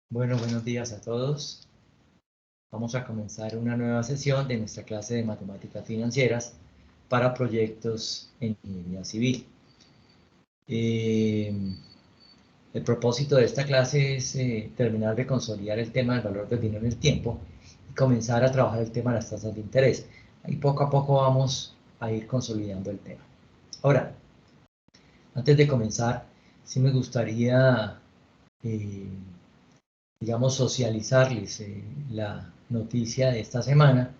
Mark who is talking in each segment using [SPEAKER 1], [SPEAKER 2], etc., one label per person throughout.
[SPEAKER 1] Bueno, buenos días a todos. Vamos a comenzar una nueva sesión de nuestra clase de matemáticas financieras para proyectos en ingeniería civil. El propósito de esta clase es terminar de consolidar el tema del valor del dinero en el tiempo y comenzar a trabajar el tema de las tasas de interés. Y poco a poco vamos a ir consolidando el tema. Ahora, antes de comenzar, sí me gustaría eh, digamos, socializarles la noticia de esta semana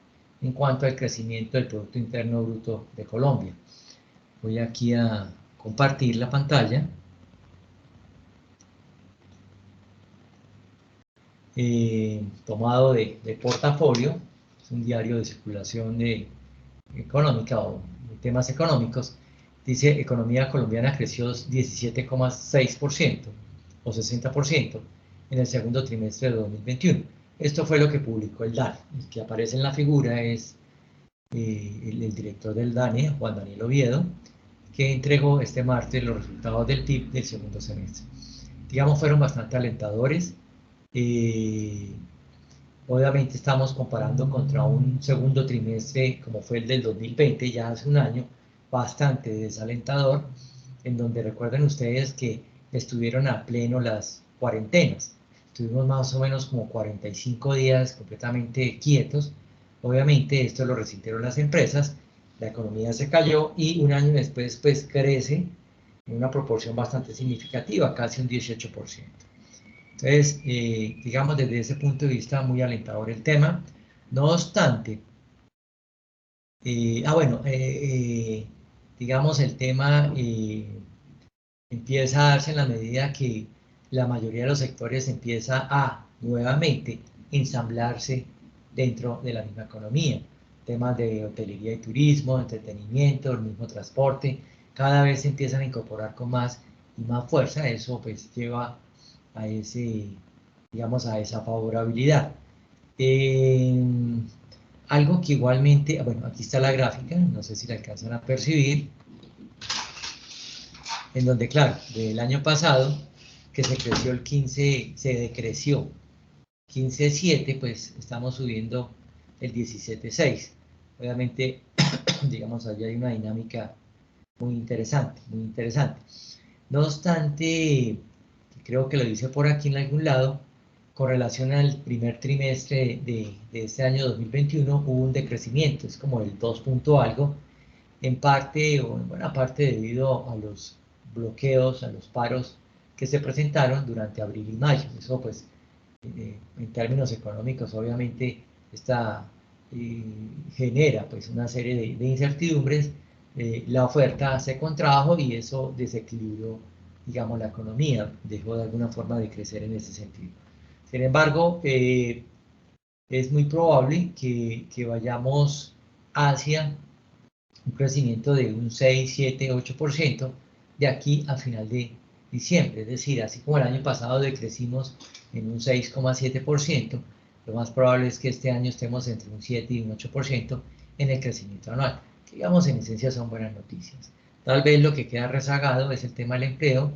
[SPEAKER 1] en cuanto al crecimiento del Producto Interno Bruto de Colombia. Voy aquí a compartir la pantalla. Tomado de Portafolio, es un diario de circulación económica o de temas económicos. Dice, economía colombiana creció 17,6% o 60% en el segundo trimestre de 2021. Esto fue lo que publicó el DANE. El que aparece en la figura es el director del DANE, Juan Daniel Oviedo, que entregó este martes los resultados del PIB del segundo semestre. Digamos, fueron bastante alentadores. Eh, Obviamente estamos comparando contra un segundo trimestre como fue el del 2020, ya hace un año, bastante desalentador, en donde recuerden ustedes que estuvieron a pleno las cuarentenas. Estuvimos más o menos como 45 días completamente quietos. Obviamente esto lo resintieron las empresas, la economía se cayó y un año después pues crece en una proporción bastante significativa, casi un 18%. Entonces, digamos desde ese punto de vista muy alentador el tema. No obstante, bueno, digamos el tema empieza a darse en la medida que la mayoría de los sectores empieza a nuevamente ensamblarse dentro de la misma economía. Temas de hotelería y turismo, entretenimiento, el mismo transporte, cada vez se empiezan a incorporar con más y más fuerza. Eso pues lleva a ese, digamos, a esa favorabilidad. Eh, Algo que igualmente, bueno, aquí está la gráfica, no sé si la alcanzan a percibir, en donde, claro, del año pasado, que se creció el 15, se decreció 15,7, pues estamos subiendo el 17,6. Obviamente, digamos, allá hay una dinámica muy interesante, muy interesante. No obstante, creo que lo dice por aquí en algún lado, con relación al primer trimestre de este año 2021 hubo un decrecimiento, es como el 2 punto algo, en parte o en buena parte debido a los bloqueos, a los paros que se presentaron durante abril y mayo. Eso pues en términos económicos obviamente esta, genera pues una serie de incertidumbres, la oferta se contrajo y eso desequilibró, digamos, la economía, dejó de alguna forma de crecer en ese sentido. Sin embargo, es muy probable que vayamos hacia un crecimiento de un 6, 7, 8% de aquí a final de diciembre. Es decir, así como el año pasado decrecimos en un 6,7%, lo más probable es que este año estemos entre un 7 y un 8% en el crecimiento anual. Que, digamos, en esencia son buenas noticias. Tal vez lo que queda rezagado es el tema del empleo,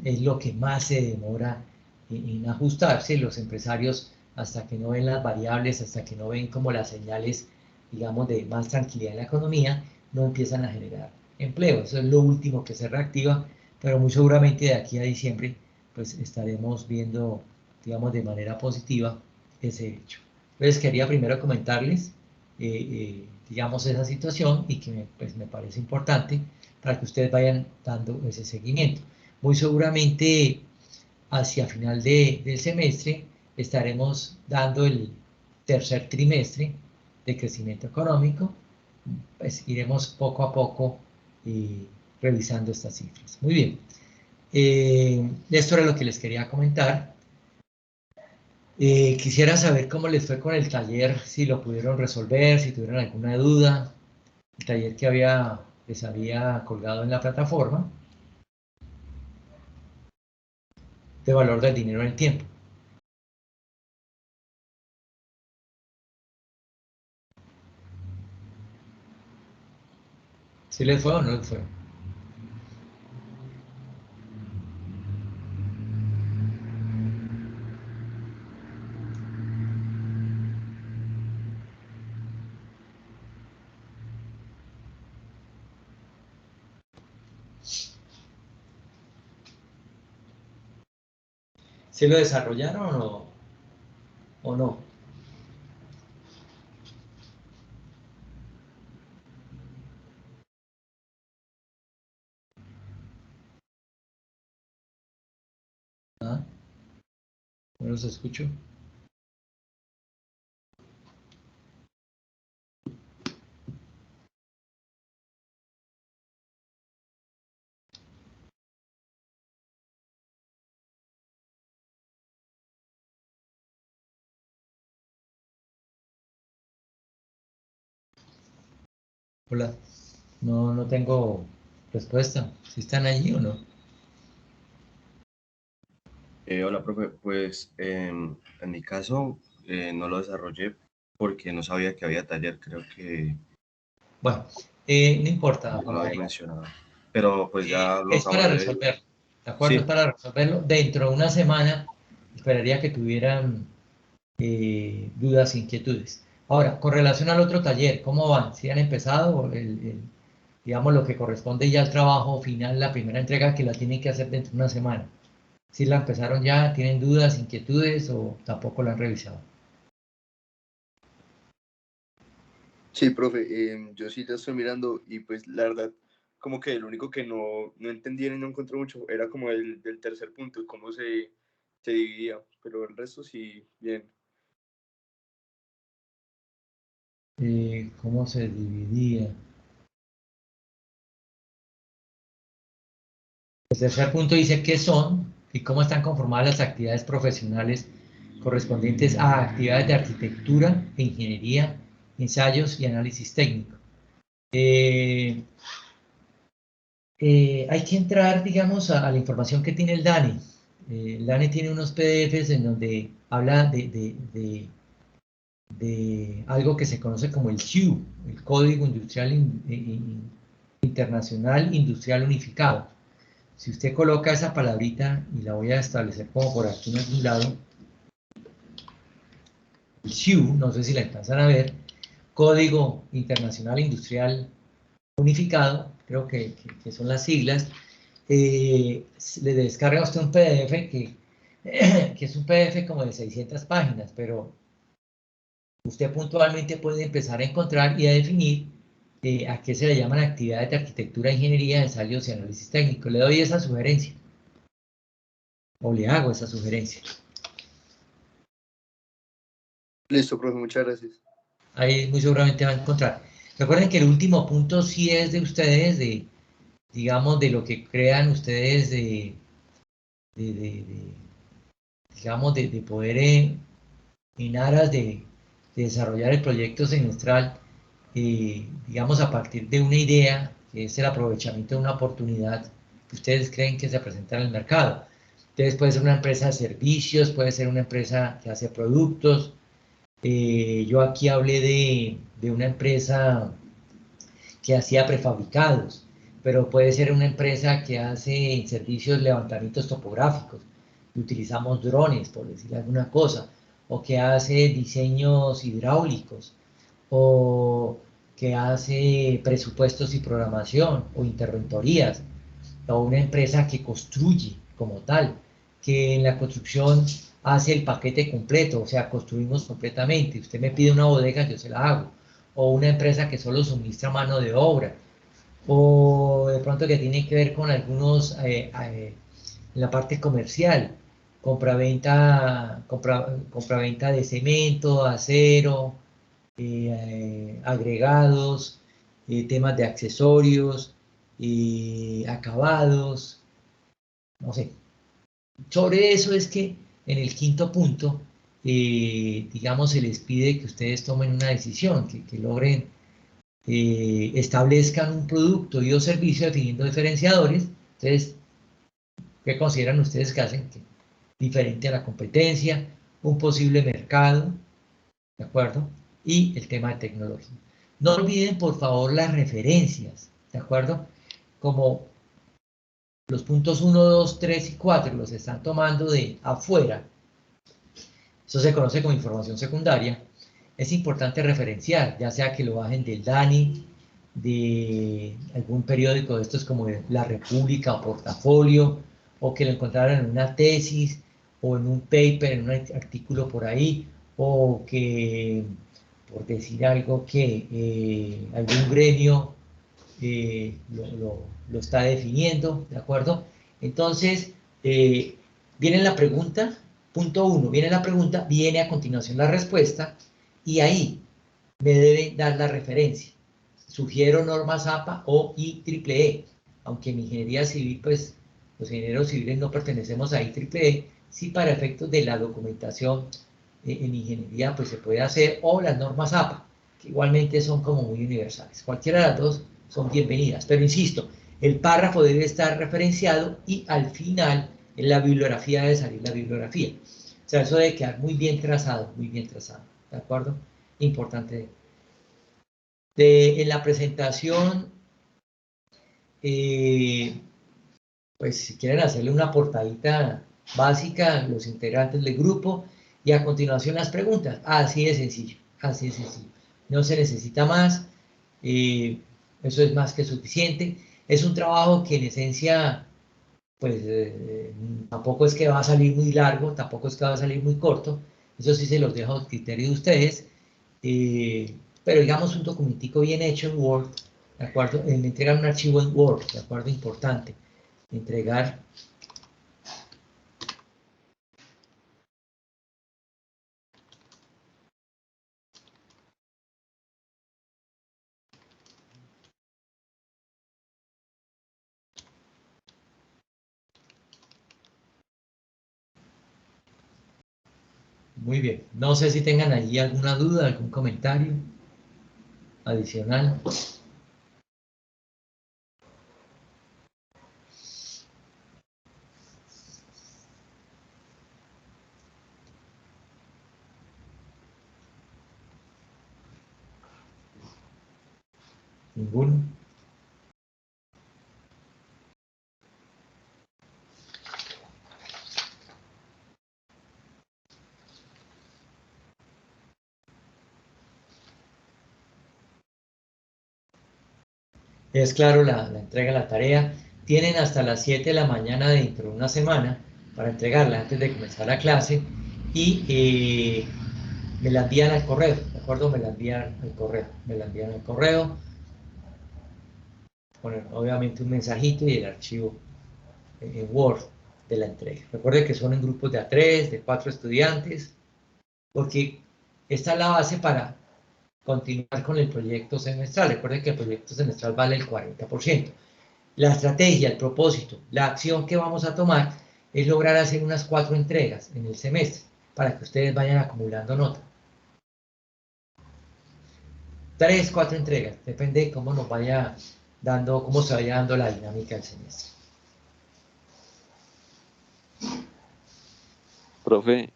[SPEAKER 1] es lo que más se demora en ajustarse. Los empresarios, hasta que no ven las variables, hasta que no ven como las señales, digamos, de más tranquilidad en la economía, no empiezan a generar empleo. Eso es lo último que se reactiva, pero muy seguramente de aquí a diciembre, pues estaremos viendo, digamos, de manera positiva ese hecho. Entonces quería primero comentarles, digamos, esa situación y que pues, me parece importante para que ustedes vayan dando ese seguimiento. Muy seguramente hacia final del semestre estaremos dando el tercer trimestre de crecimiento económico, pues iremos poco a poco revisando estas cifras. Muy bien, esto era lo que les quería comentar. Quisiera saber cómo les fue con el taller, si lo pudieron resolver, si tuvieron alguna duda, el taller que les había colgado en la plataforma de valor del dinero en el tiempo. ¿Sí les fue o no les fue? ¿Se lo desarrollaron o no? ¿Ah? ¿No los escucho? Hola. No, no tengo respuesta. ¿Si están allí o no?
[SPEAKER 2] Hola, profe. Pues en mi caso no lo desarrollé porque no sabía que había taller. Creo que
[SPEAKER 1] Bueno, no importa,
[SPEAKER 2] no
[SPEAKER 1] Juan
[SPEAKER 2] lo había
[SPEAKER 1] María.
[SPEAKER 2] mencionado. Pero pues ya lo
[SPEAKER 1] Es para
[SPEAKER 2] acabo de...
[SPEAKER 1] resolverlo, ¿de acuerdo? Es
[SPEAKER 2] Sí,
[SPEAKER 1] para resolverlo. Dentro de una semana esperaría que tuvieran dudas, inquietudes. Ahora, con relación al otro taller, ¿cómo van? ¿Si han empezado digamos, lo que corresponde ya al trabajo final, la primera entrega que la tienen que hacer dentro de una semana? ¿Si la empezaron ya? ¿Tienen dudas, inquietudes o tampoco la han revisado?
[SPEAKER 3] Sí, profe, yo sí ya estoy mirando y pues la verdad, como que lo único que no entendía y no encontré mucho era como el del tercer punto, cómo se dividía, pero el resto sí, bien.
[SPEAKER 1] ¿Cómo se dividía? El tercer punto dice qué son y cómo están conformadas las actividades profesionales correspondientes a actividades de arquitectura e ingeniería, ensayos y análisis técnico. Hay que entrar, digamos, a la información que tiene el DANE. El DANE tiene unos PDFs en donde habla de algo que se conoce como el CIU, el Código Industrial Internacional Industrial Unificado. Si usted coloca esa palabrita, y la voy a establecer como por aquí en algún lado, el CIU, no sé si la alcanzan a ver, Código Internacional Industrial Unificado, creo que son las siglas, le descarga a usted un PDF que es un PDF como de 600 páginas, pero usted puntualmente puede empezar a encontrar y a definir a qué se le llaman actividades de arquitectura, ingeniería, ensayos y análisis técnico. Le doy esa sugerencia, o le hago esa sugerencia.
[SPEAKER 3] Listo, profe, muchas gracias.
[SPEAKER 1] Ahí muy seguramente va a encontrar. Recuerden que el último punto sí es de ustedes, digamos, de lo que crean ustedes de, de- de- digamos, de poder en aras de desarrollar el proyecto semestral, digamos, a partir de una idea, que es el aprovechamiento de una oportunidad que ustedes creen que se presenta en el mercado. Entonces puede ser una empresa de servicios, puede ser una empresa que hace productos. Yo aquí hablé de una empresa que hacía prefabricados, pero puede ser una empresa que hace servicios levantamientos topográficos, y utilizamos drones, por decir alguna cosa, o que hace diseños hidráulicos, o que hace presupuestos y programación, o interventorías, o una empresa que construye como tal, que en la construcción hace el paquete completo, o sea, construimos completamente. Usted me pide una bodega, yo se la hago. O una empresa que solo suministra mano de obra. O de pronto que tiene que ver con algunos, en la parte comercial, compra-venta de cemento, acero, agregados, temas de accesorios, acabados, no sé. Sobre eso es que en el quinto punto, digamos, se les pide que ustedes tomen una decisión, que logren, establezcan un producto y o servicio definiendo diferenciadores. Entonces, ¿qué consideran ustedes que hacen diferente a la competencia? Un posible mercado, ¿de acuerdo? Y el tema de tecnología. No olviden, por favor, las referencias, ¿de acuerdo? Como los puntos 1, 2, 3 y 4 los están tomando de afuera, eso se conoce como información secundaria, es importante referenciar, ya sea que lo bajen del DANI, de algún periódico de estos como La República o Portafolio, o que lo encontraran en una tesis, o en un paper, en un artículo por ahí, o que, por decir algo, que algún gremio lo está definiendo, ¿de acuerdo? Entonces, viene la pregunta, punto 1, viene la pregunta, viene a continuación la respuesta, y ahí me debe dar la referencia. Sugiero normas APA o IEEE, aunque en ingeniería civil, pues, los ingenieros civiles no pertenecemos a IEEE, sí para efectos de la documentación en ingeniería, pues se puede hacer, o las normas APA, que igualmente son como muy universales. Cualquiera de las dos son bienvenidas, pero insisto, el párrafo debe estar referenciado y al final en la bibliografía debe salir la bibliografía. O sea, eso debe quedar muy bien trazado, ¿de acuerdo? Importante. En la presentación, pues si quieren hacerle una portadita básica, los integrantes del grupo, y a continuación las preguntas. Así de sencillo, así de sencillo. No se necesita más, eso es más que suficiente. Es un trabajo que en esencia, pues tampoco es que va a salir muy largo, tampoco es que va a salir muy corto, eso sí se los dejo a criterio de ustedes, pero digamos un documentico bien hecho en Word, ¿de acuerdo? Me entregan un archivo en Word, ¿de acuerdo? Importante, entregar. Muy bien, no sé si tengan allí alguna duda, algún comentario adicional. ¿Ninguno? Es claro la entrega de la tarea. Tienen hasta las 7 de la mañana dentro de una semana para entregarla antes de comenzar la clase y me la envían al correo, ¿de acuerdo? Me la envían al correo, ponen obviamente un mensajito y el archivo en Word de la entrega. Recuerden que son en grupos de A3, de 4 estudiantes, porque esta es la base para continuar con el proyecto semestral. Recuerden que el proyecto semestral vale el 40%. La estrategia, el propósito, la acción que vamos a tomar es lograr hacer unas 4 entregas en el semestre para que ustedes vayan acumulando nota. 3, 4 entregas, depende de cómo nos vaya dando, cómo se vaya dando la dinámica del semestre.
[SPEAKER 4] Profe,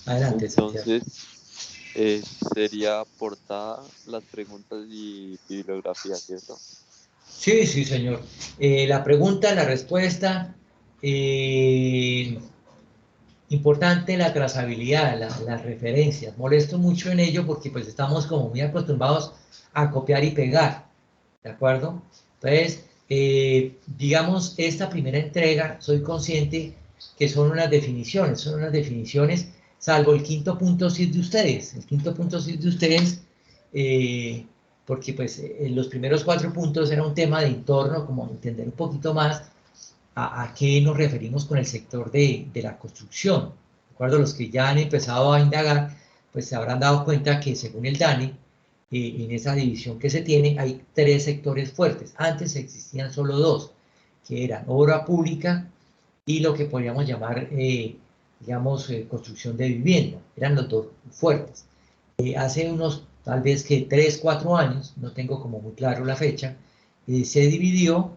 [SPEAKER 1] Adelante, Santiago.
[SPEAKER 4] entonces sería portada, las preguntas y bibliografía, ¿cierto?
[SPEAKER 1] Sí, sí, señor. La pregunta, la respuesta, importante la trazabilidad, las referencias. Molesto mucho en ello porque pues estamos como muy acostumbrados a copiar y pegar, ¿de acuerdo? Entonces, digamos, esta primera entrega, soy consciente que son unas definiciones, salvo el quinto punto sí de ustedes, porque pues los primeros 4 puntos era un tema de entorno, como entender un poquito más a qué nos referimos con el sector de la construcción. ¿De acuerdo? Los que ya han empezado a indagar, pues se habrán dado cuenta que según el DANE, en esa división que se tiene, hay 3 sectores fuertes. Antes existían solo 2, que eran obra pública y lo que podríamos llamar, digamos, construcción de vivienda. Eran los 2 fuertes. Hace unos, tal vez que 3, 4 años, no tengo como muy claro la fecha, se dividió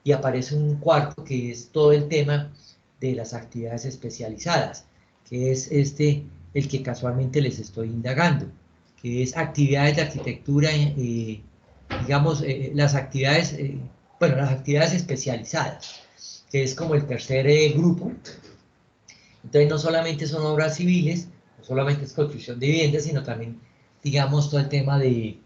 [SPEAKER 1] y aparece un cuarto que es todo el tema de las actividades especializadas, que es el que casualmente les estoy indagando, que es actividades de arquitectura, digamos, las actividades, bueno, las actividades especializadas, que es como el tercer grupo. Entonces no solamente son obras civiles, no solamente es construcción de viviendas, sino también, digamos, todo el tema de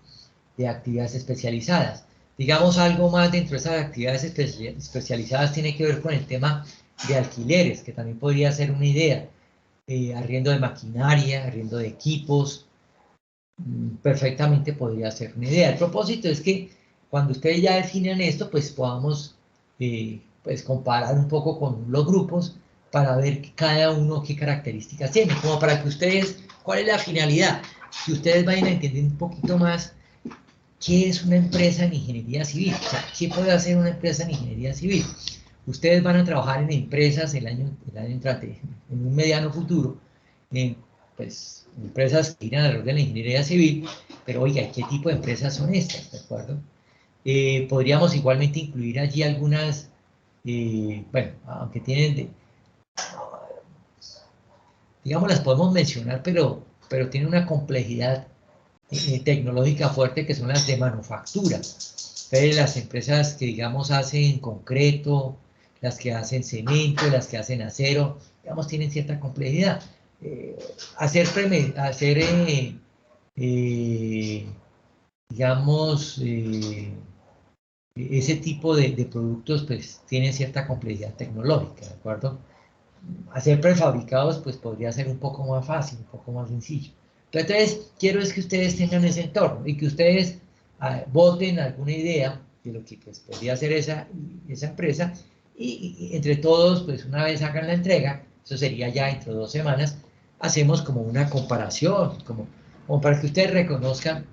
[SPEAKER 1] actividades especializadas. Digamos algo más dentro de esas actividades especializadas tiene que ver con el tema de alquileres, que también podría ser una idea, arriendo de maquinaria, arriendo de equipos, perfectamente podría ser una idea. El propósito es que cuando ustedes ya definen esto, pues podamos pues comparar un poco con los grupos para ver cada uno qué características tiene, como para que ustedes, ¿cuál es la finalidad? Que ustedes vayan a entender un poquito más qué es una empresa en ingeniería civil, o sea, qué puede hacer una empresa en ingeniería civil. Ustedes van a trabajar en empresas el año entrante, en un mediano futuro, en pues, empresas que giran alrededor de la ingeniería civil, pero oiga, ¿qué tipo de empresas son estas? ¿De acuerdo? Podríamos igualmente incluir allí algunas, bueno, aunque tienen, digamos, las podemos mencionar, pero tienen una complejidad tecnológica fuerte que son las de manufactura. Entonces, las empresas que, digamos, hacen concreto, las que hacen cemento, las que hacen acero, digamos, tienen cierta complejidad. Hacer digamos, ese tipo de productos, pues, tienen cierta complejidad tecnológica, ¿de acuerdo? Hacer prefabricados, pues, podría ser un poco más fácil, un poco más sencillo. Entonces, quiero es que ustedes tengan ese entorno y que ustedes voten alguna idea de lo que pues, podría ser esa empresa y entre todos, pues una vez hagan la entrega, eso sería ya dentro de 2 semanas, hacemos como una comparación, como para que ustedes reconozcan,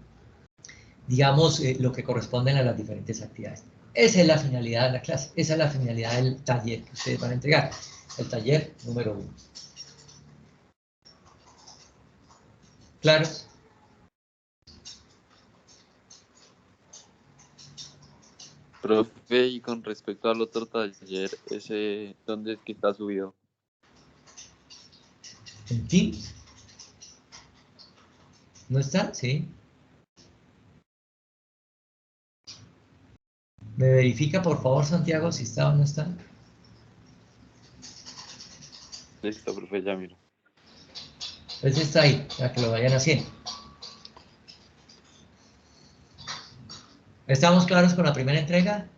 [SPEAKER 1] digamos, lo que corresponden a las diferentes actividades. Esa es la finalidad de la clase, esa es la finalidad del taller que ustedes van a entregar, el taller número 1. ¿Claro?
[SPEAKER 4] Profe, y con respecto al otro taller, ese, ¿dónde es que está subido?
[SPEAKER 1] ¿En Teams? ¿No está? Sí. ¿Me verifica, por favor, Santiago, si está o no está?
[SPEAKER 4] Listo, profe, ya miro.
[SPEAKER 1] Pues está ahí, para que lo vayan haciendo. ¿Estamos claros con la primera entrega?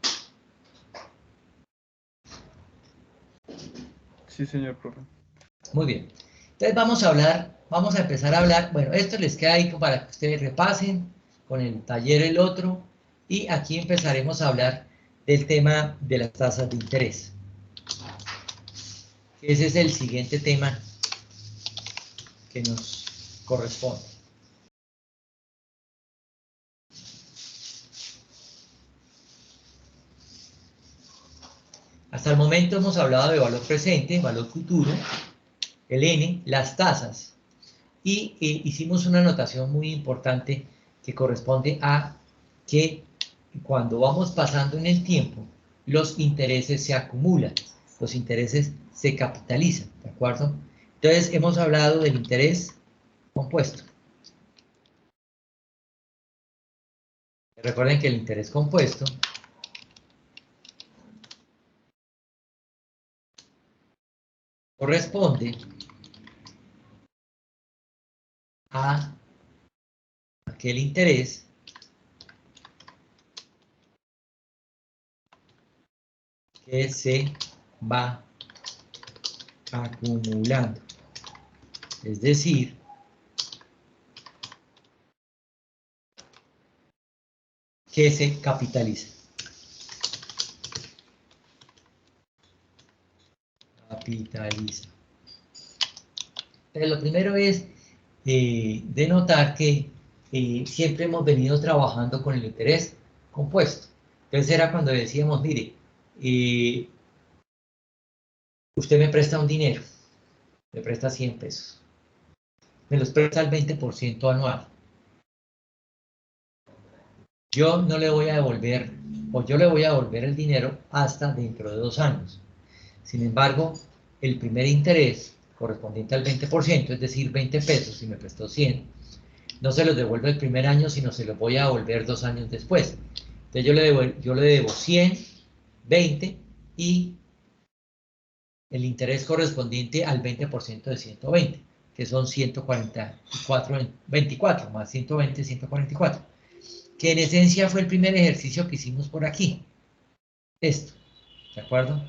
[SPEAKER 5] Sí, señor profe.
[SPEAKER 1] Muy bien. Entonces vamos a empezar a hablar, bueno, esto les queda ahí para que ustedes repasen con el taller el otro, y aquí empezaremos a hablar del tema de las tasas de interés. Ese es el siguiente tema que nos corresponde. Hasta el momento hemos hablado de valor presente, valor futuro, el N, las tasas, y hicimos una anotación muy importante que corresponde a que cuando vamos pasando en el tiempo, los intereses se acumulan, los intereses se capitalizan, ¿de acuerdo? Entonces hemos hablado del interés compuesto. Recuerden que el interés compuesto corresponde a aquel interés que se va acumulando, es decir, que se capitaliza. Capitaliza. Pero lo primero es denotar que siempre hemos venido trabajando con el interés compuesto. Entonces era cuando decíamos, mire, usted me presta un dinero, me presta 100 pesos, me los presta al 20% anual. Yo no le voy a devolver, o yo le voy a devolver el dinero hasta dentro de 2 años. Sin embargo, el primer interés correspondiente al 20%, es decir, 20 pesos, si me prestó 100, no se los devuelvo el primer año, sino se los voy a devolver 2 años después. Entonces yo le debo 100, 20 y el interés correspondiente al 20% de 120, que son 144, 24 más 120, 144. Que en esencia fue el primer ejercicio que hicimos por aquí. Esto, ¿de acuerdo?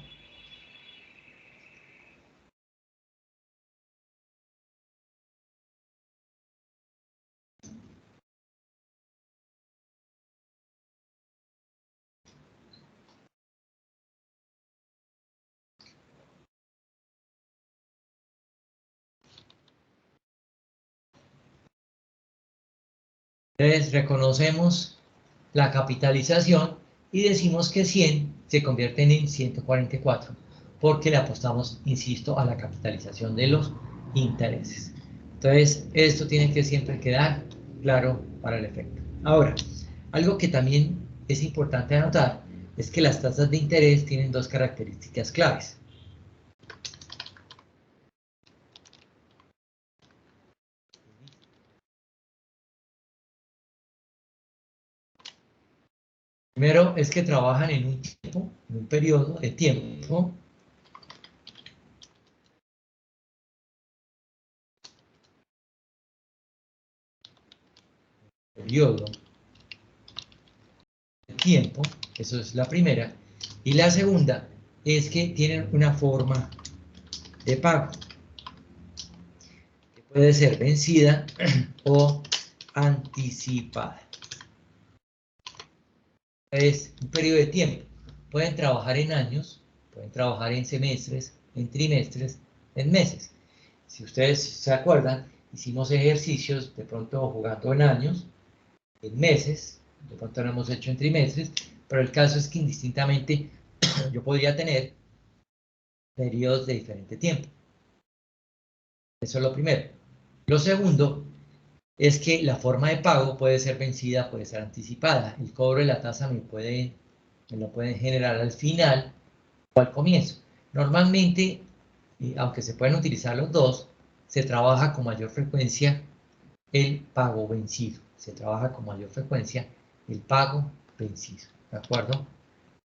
[SPEAKER 1] Entonces reconocemos la capitalización y decimos que 100 se convierten en 144 porque le apostamos, insisto, a la capitalización de los intereses. Entonces, esto tiene que siempre quedar claro para el efecto. Ahora, algo que también es importante anotar es que las tasas de interés tienen dos características claves. Primero es que trabajan en un tiempo, en un periodo de tiempo de tiempo, eso es la primera, y la segunda es que tienen una forma de pago, que puede ser vencida o anticipada. Es un periodo de tiempo. Pueden trabajar en años, pueden trabajar en semestres, en trimestres, en meses. Si ustedes se acuerdan, hicimos ejercicios de pronto jugando en años, en meses, de pronto lo hemos hecho en trimestres, pero el caso es que indistintamente yo podría tener periodos de diferente tiempo. Eso es lo primero. Lo segundo es que la forma de pago puede ser vencida, puede ser anticipada. El cobro de la tasa me lo pueden generar al final o al comienzo. Normalmente, aunque se pueden utilizar los dos, se trabaja con mayor frecuencia el pago vencido. Se trabaja con mayor frecuencia el pago vencido. ¿De acuerdo?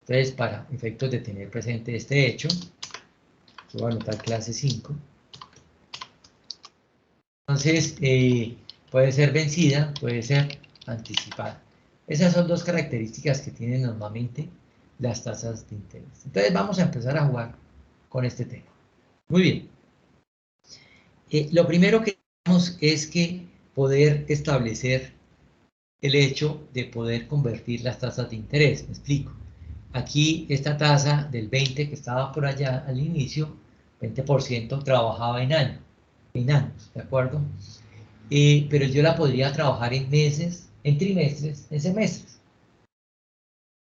[SPEAKER 1] Entonces, para efectos de tener presente este hecho, yo voy a anotar clase 5. Entonces, puede ser vencida, puede ser anticipada. Esas son dos características que tienen normalmente las tasas de interés. Entonces, vamos a empezar a jugar con este tema. Muy bien. Lo primero que tenemos es que poder establecer el hecho de poder convertir las tasas de interés. Me explico. Aquí esta tasa del 20 que estaba por allá al inicio, 20% trabajaba en años, ¿de acuerdo? Pero yo la podría trabajar en meses, en trimestres, en semestres.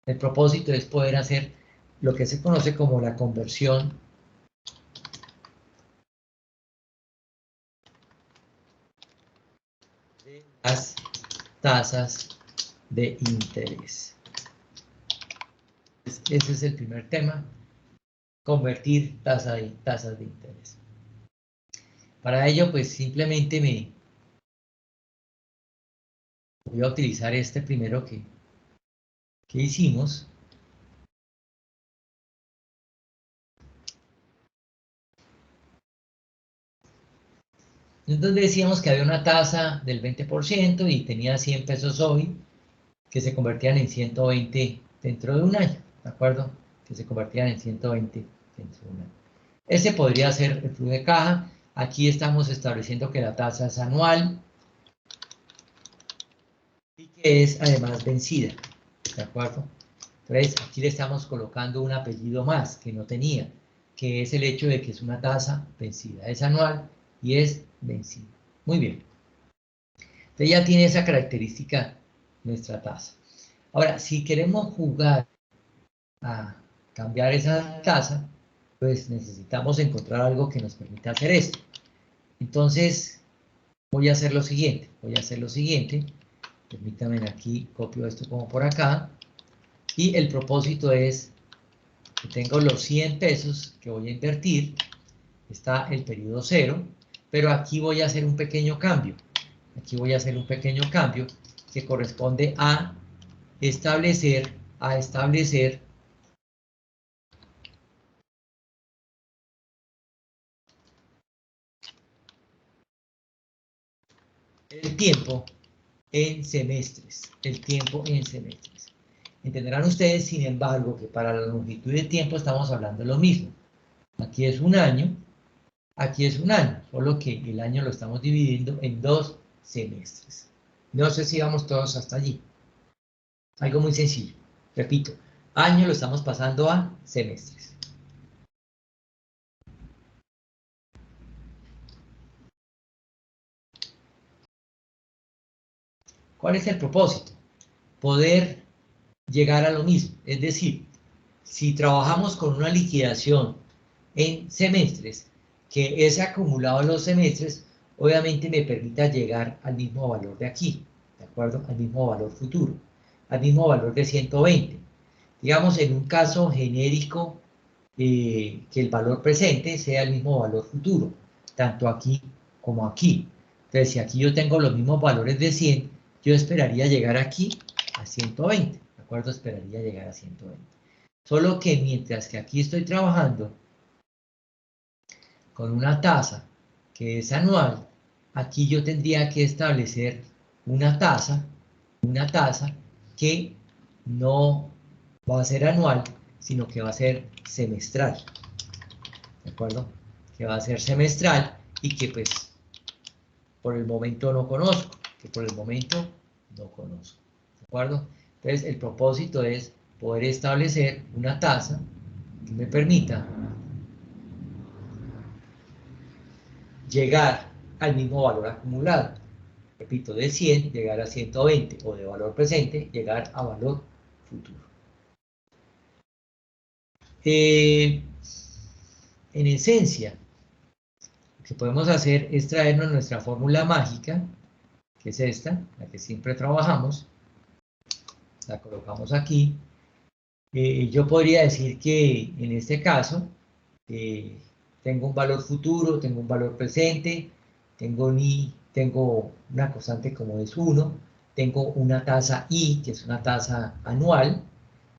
[SPEAKER 1] El propósito es poder hacer lo que se conoce como la conversión de las tasas de interés. Ese es el primer tema, convertir tasas de interés. Para ello, pues simplemente voy a utilizar este primero que hicimos. Entonces decíamos que había una tasa del 20% y tenía 100 pesos hoy, que se convertían en 120 dentro de un año, ¿de acuerdo? Que se convertían en 120 dentro de un año. Ese podría ser el flujo de caja. Aquí estamos estableciendo que la tasa es anual y que es además vencida, ¿de acuerdo? Entonces aquí le estamos colocando un apellido más que no tenía, que es el hecho de que es una tasa vencida. Es anual y es vencida. Muy bien. Entonces ya tiene esa característica nuestra tasa. Ahora, si queremos jugar a cambiar esa tasa, pues necesitamos encontrar algo que nos permita hacer esto. Entonces, voy a hacer lo siguiente. Permítanme aquí, copio esto como por acá. Y el propósito es que tengo los 100 pesos que voy a invertir. Está el periodo 0, pero aquí voy a hacer un pequeño cambio. Aquí voy a hacer un pequeño cambio que corresponde a establecer el tiempo en semestres. Entenderán ustedes, sin embargo, que para la longitud de tiempo estamos hablando de lo mismo. Aquí es un año, aquí es un año, solo que el año lo estamos dividiendo en 2 semestres. No sé si vamos todos hasta allí. Algo muy sencillo. Repito, año lo estamos pasando a semestres. ¿Cuál es el propósito? Poder llegar a lo mismo. Es decir, si trabajamos con una liquidación en semestres, que ese acumulado en los semestres, obviamente me permita llegar al mismo valor de aquí, ¿de acuerdo? Al mismo valor futuro, al mismo valor de 120. Digamos, en un caso genérico, que el valor presente sea el mismo valor futuro, tanto aquí como aquí. Entonces, si aquí yo tengo los mismos valores de 100, yo esperaría llegar aquí a 120, ¿de acuerdo? Esperaría llegar a 120. Solo que mientras que aquí estoy trabajando con una tasa que es anual, aquí yo tendría que establecer una tasa que no va a ser anual, sino que va a ser semestral, ¿de acuerdo? Que va a ser semestral y que pues por el momento no conozco, ¿de acuerdo? Entonces el propósito es poder establecer una tasa que me permita llegar al mismo valor acumulado. Repito, de 100 llegar a 120 o de valor presente llegar a valor futuro. En esencia, lo que podemos hacer es traernos nuestra fórmula mágica, que es esta, la que siempre trabajamos, la colocamos aquí. Yo podría decir que en este caso tengo un valor futuro, tengo un valor presente, tengo una constante como es 1, tengo una tasa I, que es una tasa anual,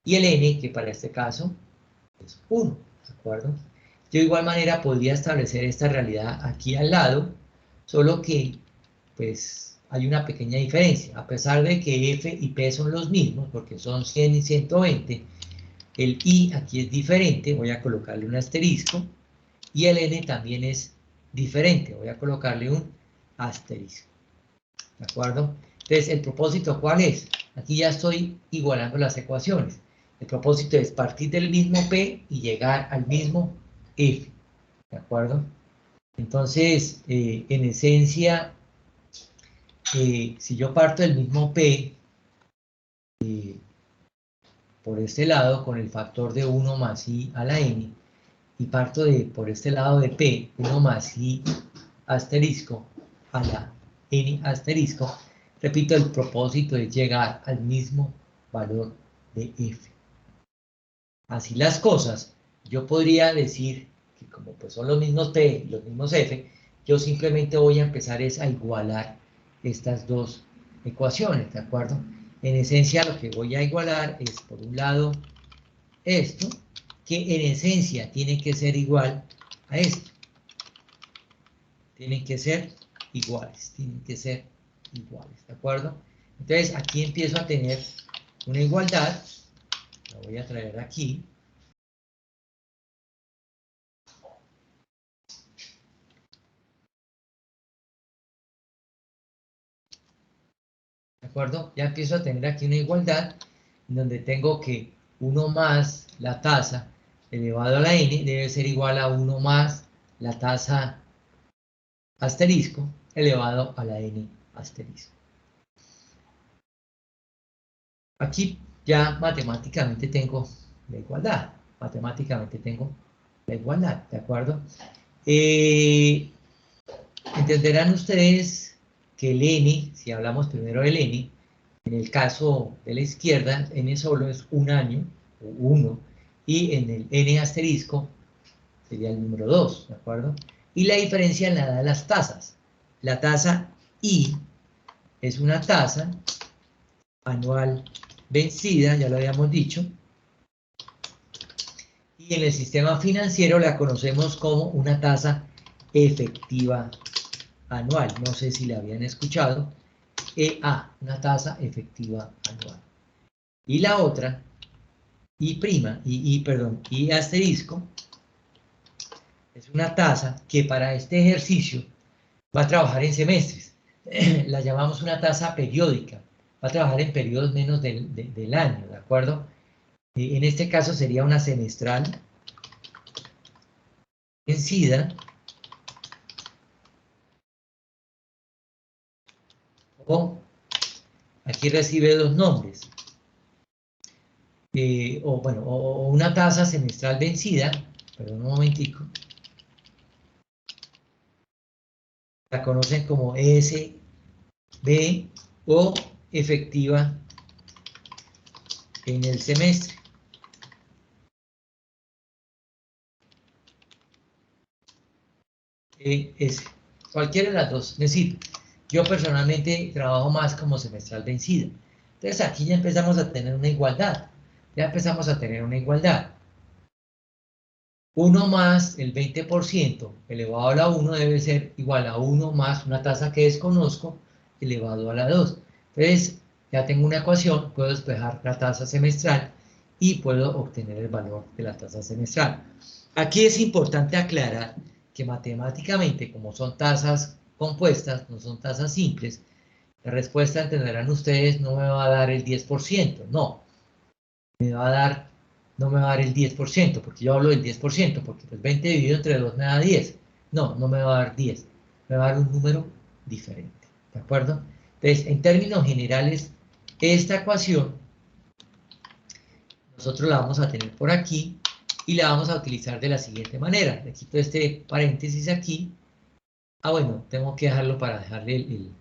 [SPEAKER 1] y el N, que para este caso es 1, ¿de acuerdo? Yo de igual manera podría establecer esta realidad aquí al lado, solo que pues hay una pequeña diferencia. A pesar de que F y P son los mismos, porque son 100 y 120, el I aquí es diferente, voy a colocarle un asterisco, y el N también es diferente, voy a colocarle un asterisco, ¿de acuerdo? Entonces, ¿el propósito cuál es? Aquí ya estoy igualando las ecuaciones. El propósito es partir del mismo P y llegar al mismo F, ¿de acuerdo? Entonces, en esencia, si yo parto del mismo P, por este lado, con el factor de 1 más I a la N, y parto por este lado de P, 1 más I asterisco a la N asterisco, repito, el propósito es llegar al mismo valor de F. Así las cosas, yo podría decir que como pues son los mismos P y los mismos F, yo simplemente voy a empezar a igualar estas dos ecuaciones, ¿de acuerdo? En esencia lo que voy a igualar es, por un lado, esto, que en esencia tiene que ser igual a esto. Tienen que ser iguales, ¿de acuerdo? Entonces aquí empiezo a tener una igualdad, la voy a traer aquí. ¿De acuerdo? Ya empiezo a tener aquí una igualdad en donde tengo que 1 más la tasa elevado a la n debe ser igual a 1 más la tasa asterisco elevado a la n asterisco. Aquí ya matemáticamente tengo la igualdad. ¿De acuerdo? Entenderán ustedes que el n, si hablamos primero del n, en el caso de la izquierda, n solo es un año, o 1, y en el n asterisco sería el número 2, ¿de acuerdo? Y la diferencia la da las tasas. La tasa I es una tasa anual vencida, ya lo habíamos dicho, y en el sistema financiero la conocemos como una tasa efectiva anual. No sé si la habían escuchado. EA, una tasa efectiva anual. Y la otra, I asterisco, es una tasa que para este ejercicio va a trabajar en semestres. La llamamos una tasa periódica. Va a trabajar en periodos menos del año, ¿de acuerdo? En este caso sería una semestral vencida o aquí recibe dos nombres. O una tasa semestral vencida, perdón un momentico, la conocen como ESB o efectiva en el semestre. Cualquiera de las dos. Es decir, yo personalmente trabajo más como semestral vencida. Entonces aquí ya empezamos a tener una igualdad. Ya empezamos a tener una igualdad. 1 más el 20% elevado a la 1 debe ser igual a 1 más una tasa que desconozco elevado a la 2. Entonces ya tengo una ecuación, puedo despejar la tasa semestral y puedo obtener el valor de la tasa semestral. Aquí es importante aclarar que matemáticamente, como son tasas compuestas, no son tasas simples, la respuesta, entenderán ustedes, no me va a dar el 10%, no. No me va a dar el 10%, porque yo hablo del 10%, porque pues 20 dividido entre 2 me da 10. No, no me va a dar 10, me va a dar un número diferente, ¿de acuerdo? Entonces, en términos generales, esta ecuación nosotros la vamos a tener por aquí y la vamos a utilizar de la siguiente manera. Le quito este paréntesis aquí. Ah, bueno, tengo que dejarlo para dejarle el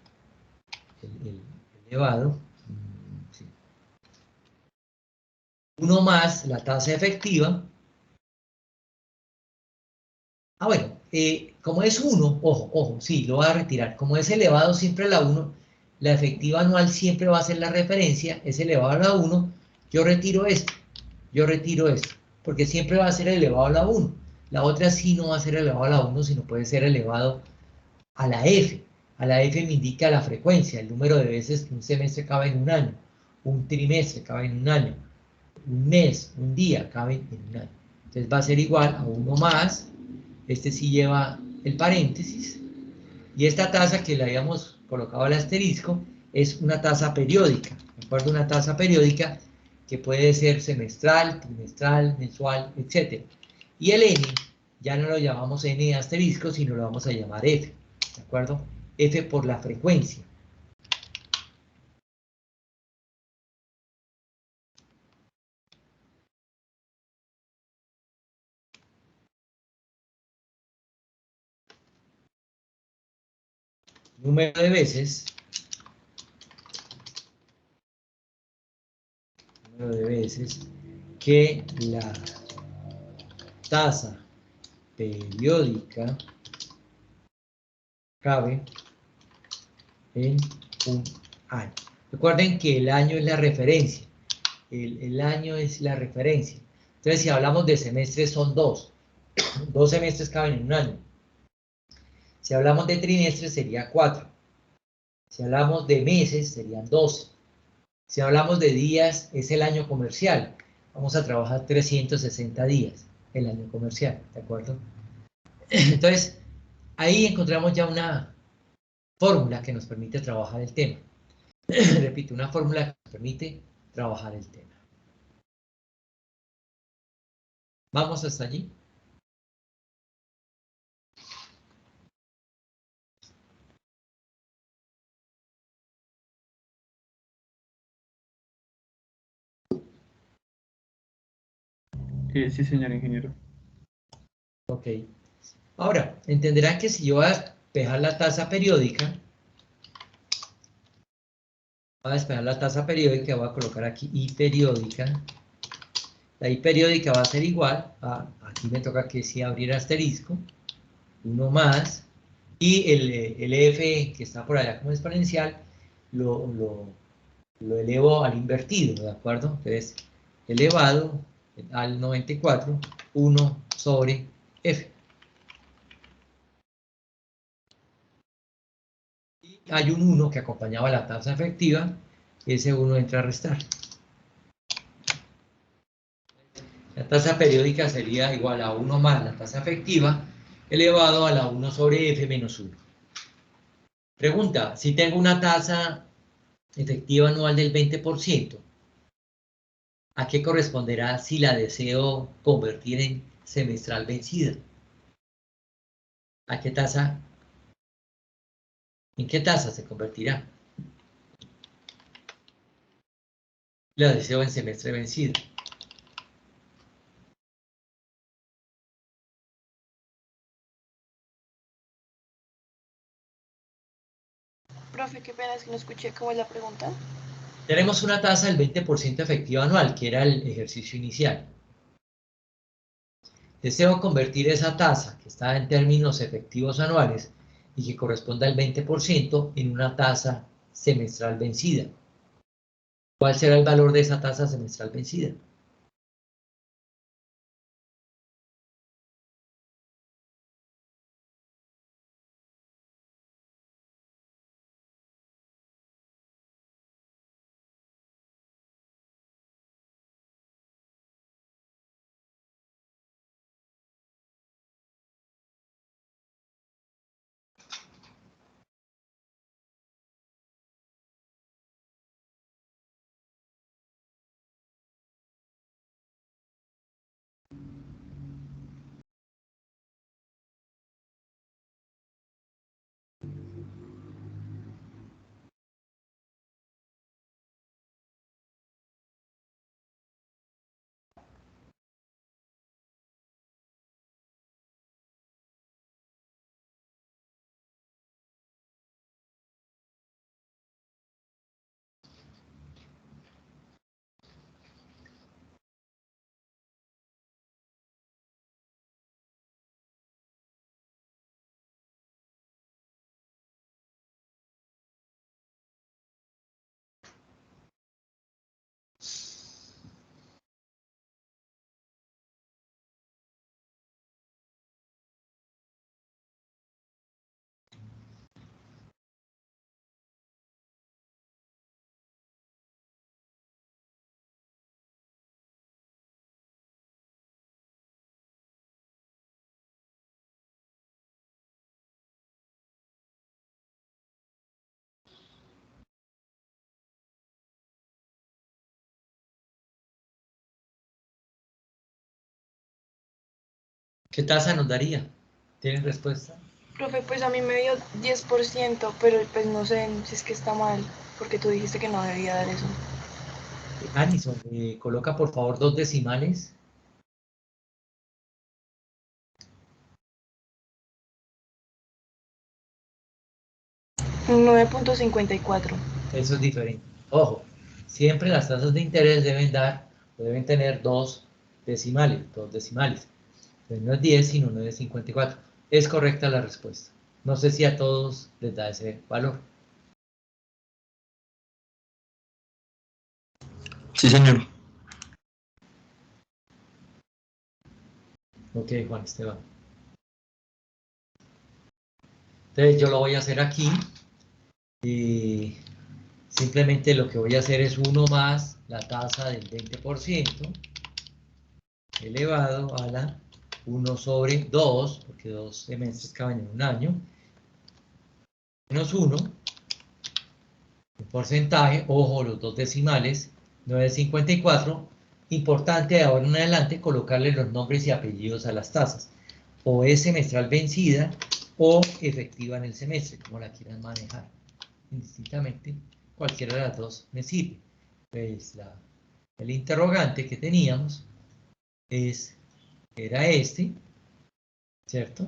[SPEAKER 1] elevado. Sí. 1 más la tasa efectiva. Ah, bueno, como es 1, ojo, sí, lo voy a retirar. Como es elevado siempre a la 1, la efectiva anual siempre va a ser la referencia, es elevado a la 1, yo retiro esto, porque siempre va a ser elevado a la 1. La otra sí no va a ser elevado a la 1, sino puede ser elevado a la F. A la F me indica la frecuencia, el número de veces que un semestre cabe en un año, un trimestre cabe en un año, un mes, un día cabe en un año. Entonces va a ser igual a 1 más, este sí lleva el paréntesis, y esta tasa que le habíamos colocado al asterisco es una tasa periódica, ¿de acuerdo? Una tasa periódica que puede ser semestral, trimestral, mensual, etc. Y el n ya no lo llamamos n asterisco, sino lo vamos a llamar f, ¿de acuerdo? F por la frecuencia. Número de veces que la tasa periódica cabe en un año. Recuerden que el año es la referencia. El año es la referencia. Entonces, si hablamos de semestres, son dos. Dos semestres caben en un año. Si hablamos de trimestres, sería 4. Si hablamos de meses, serían 12. Si hablamos de días, es el año comercial. Vamos a trabajar 360 días, el año comercial, ¿de acuerdo? Entonces, ahí encontramos ya una fórmula que nos permite trabajar el tema. Repito, una fórmula que nos permite trabajar el tema. ¿Vamos hasta allí?
[SPEAKER 5] Sí, señor ingeniero.
[SPEAKER 1] Ok. Ahora, entenderán que si yo voy a despejar la tasa periódica, voy a colocar aquí I periódica. La I periódica va a ser igual a, aquí me toca que sí abrir asterisco, 1 más, y el F que está por allá como exponencial, lo elevo al invertido, ¿de acuerdo? Entonces, elevado al 94, 1 sobre F. Y hay un 1 que acompañaba la tasa efectiva, y ese 1 entra a restar. La tasa periódica sería igual a 1 más la tasa efectiva, elevado a la 1 sobre F menos 1. Pregunta, si tengo una tasa efectiva anual del 20%, ¿a qué corresponderá si la deseo convertir en semestral vencida? ¿A qué tasa? ¿En qué tasa se convertirá? La deseo en semestre vencido.
[SPEAKER 6] Profe, qué pena, es que no escuché cómo es la pregunta.
[SPEAKER 1] Tenemos una tasa del 20% efectiva anual, que era el ejercicio inicial. Deseo convertir esa tasa, que está en términos efectivos anuales, y que corresponde al 20%, en una tasa semestral vencida. ¿Cuál será el valor de esa tasa semestral vencida? ¿Qué tasa nos daría? ¿Tienen respuesta?
[SPEAKER 6] Profe, pues a mí me dio 10%, pero pues no sé si es que está mal, porque tú dijiste que no debía dar eso.
[SPEAKER 1] Anison, coloca por favor 2 decimales.
[SPEAKER 6] Un 9.54.
[SPEAKER 1] Eso es diferente. Ojo, siempre las tasas de interés deben tener 2 decimales, 2 decimales. Entonces no es 10, sino 9.54. Es correcta la respuesta. No sé si a todos les da ese valor.
[SPEAKER 3] Sí, señor.
[SPEAKER 1] Ok, Juan Esteban. Entonces yo lo voy a hacer aquí. Y simplemente lo que voy a hacer es 1 más la tasa del 20% elevado a la 1 sobre 2, porque 2 semestres caben en un año, menos 1, el porcentaje, ojo, los 2 decimales, 9.54. Importante de ahora en adelante colocarle los nombres y apellidos a las tasas. O es semestral vencida o efectiva en el semestre, como la quieran manejar. Indistintamente, cualquiera de las dos me sirve. Pues el interrogante que teníamos era este, ¿cierto?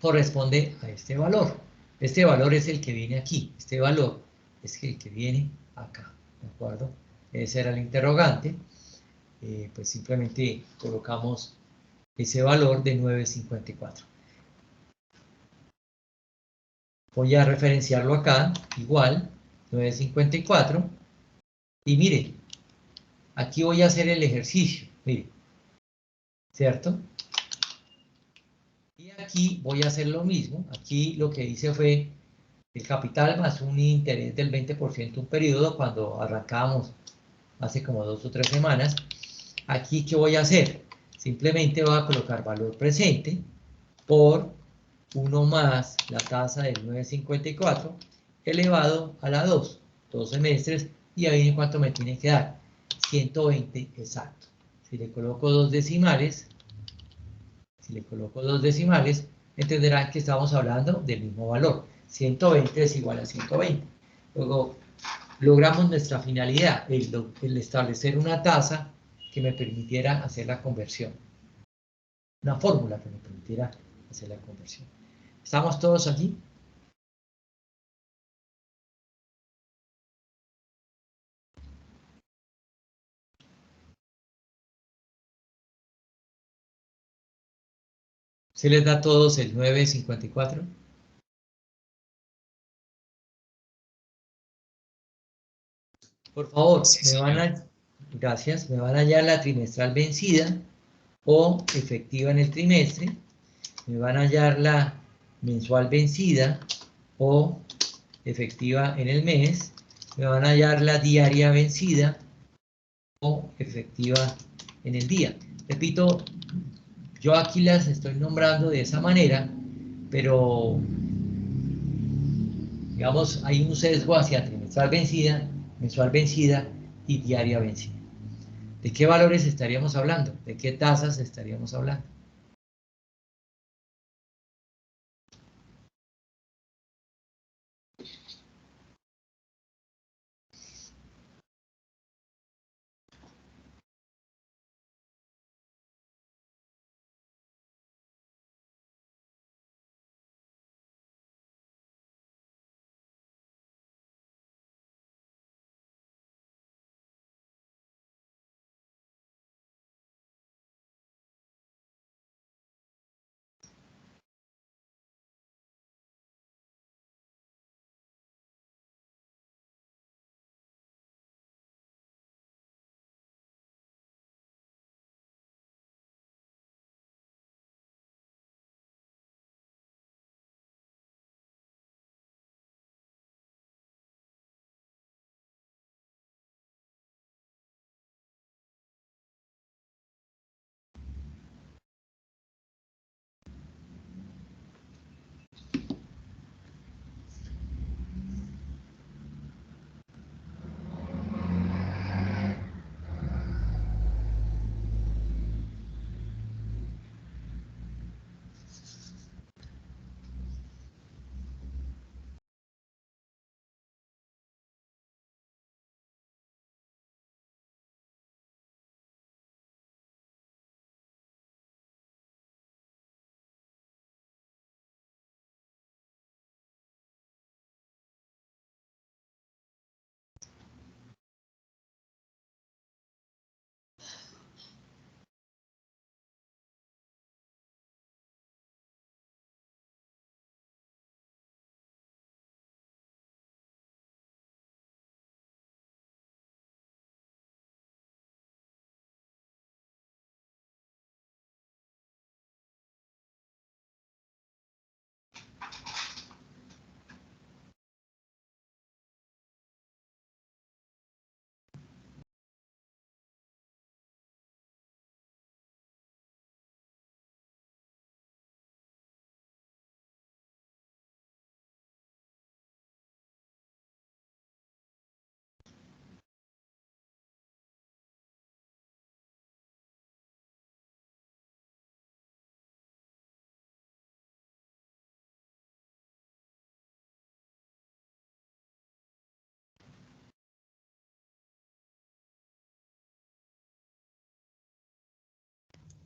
[SPEAKER 1] Corresponde a este valor. Este valor es el que viene aquí. Este valor es el que viene acá, ¿de acuerdo? Ese era el interrogante. Pues simplemente colocamos ese valor de 9.54. Voy a referenciarlo acá, igual, 9.54. Y mire, aquí voy a hacer el ejercicio, mire, ¿cierto? Y aquí voy a hacer lo mismo. Aquí lo que hice fue el capital más un interés del 20% un periodo cuando arrancábamos hace como 2 o 3 semanas. Aquí, ¿qué voy a hacer? Simplemente voy a colocar valor presente por 1 más la tasa del 9.54 elevado a la 2 semestres, y ahí cuánto me tiene que dar, 120 exacto. Si le coloco 2 decimales, entenderán que estamos hablando del mismo valor. 120 es igual a 120. Luego logramos nuestra finalidad, el establecer una tasa que me permitiera hacer la conversión, una fórmula que me permitiera hacer la conversión. ¿Estamos todos aquí? ¿Se les da a todos el 954? Por favor, gracias, me van a hallar la trimestral vencida o efectiva en el trimestre, me van a hallar la mensual vencida o efectiva en el mes, me van a hallar la diaria vencida o efectiva en el día. Repito, yo aquí las estoy nombrando de esa manera, pero digamos, hay un sesgo hacia trimestral vencida, mensual vencida y diaria vencida. ¿De qué valores estaríamos hablando? ¿De qué tasas estaríamos hablando?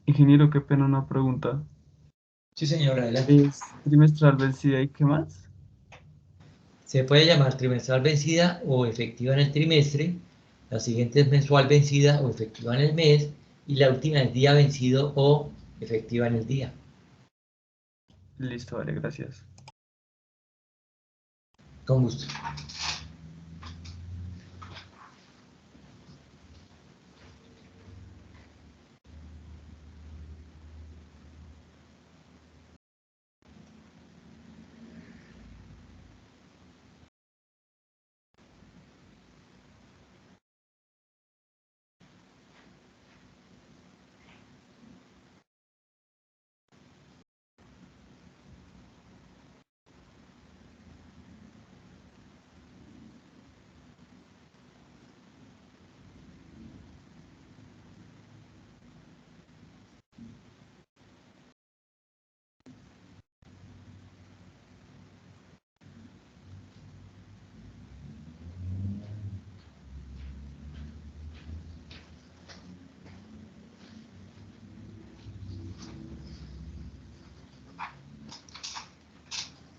[SPEAKER 5] Ingeniero, qué pena una pregunta.
[SPEAKER 1] Sí, señora, adelante.
[SPEAKER 5] ¿Es trimestral vencida y qué más?
[SPEAKER 1] Se puede llamar trimestral vencida o efectiva en el trimestre, la siguiente es mensual vencida o efectiva en el mes, y la última es día vencido o efectiva en el día.
[SPEAKER 5] Listo, vale, gracias.
[SPEAKER 1] Con gusto.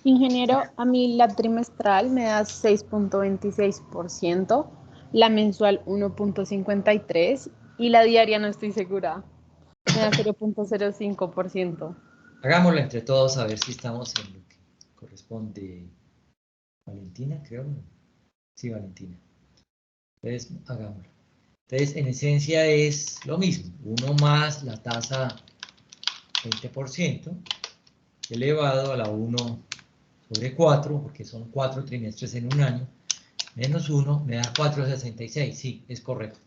[SPEAKER 7] Ingeniero, a mí la trimestral me da 6.26%, la mensual 1.53% y la diaria no estoy segura. Me da 0.05%.
[SPEAKER 1] Hagámoslo entre todos a ver si estamos en lo que corresponde. Valentina, creo. Sí, Valentina. Entonces, hagámoslo. Entonces, en esencia es lo mismo. 1 más la tasa 20% elevado a la 1 sobre 4, porque son 4 trimestres en un año, menos 1 me da 4,66. Sí, es correcto.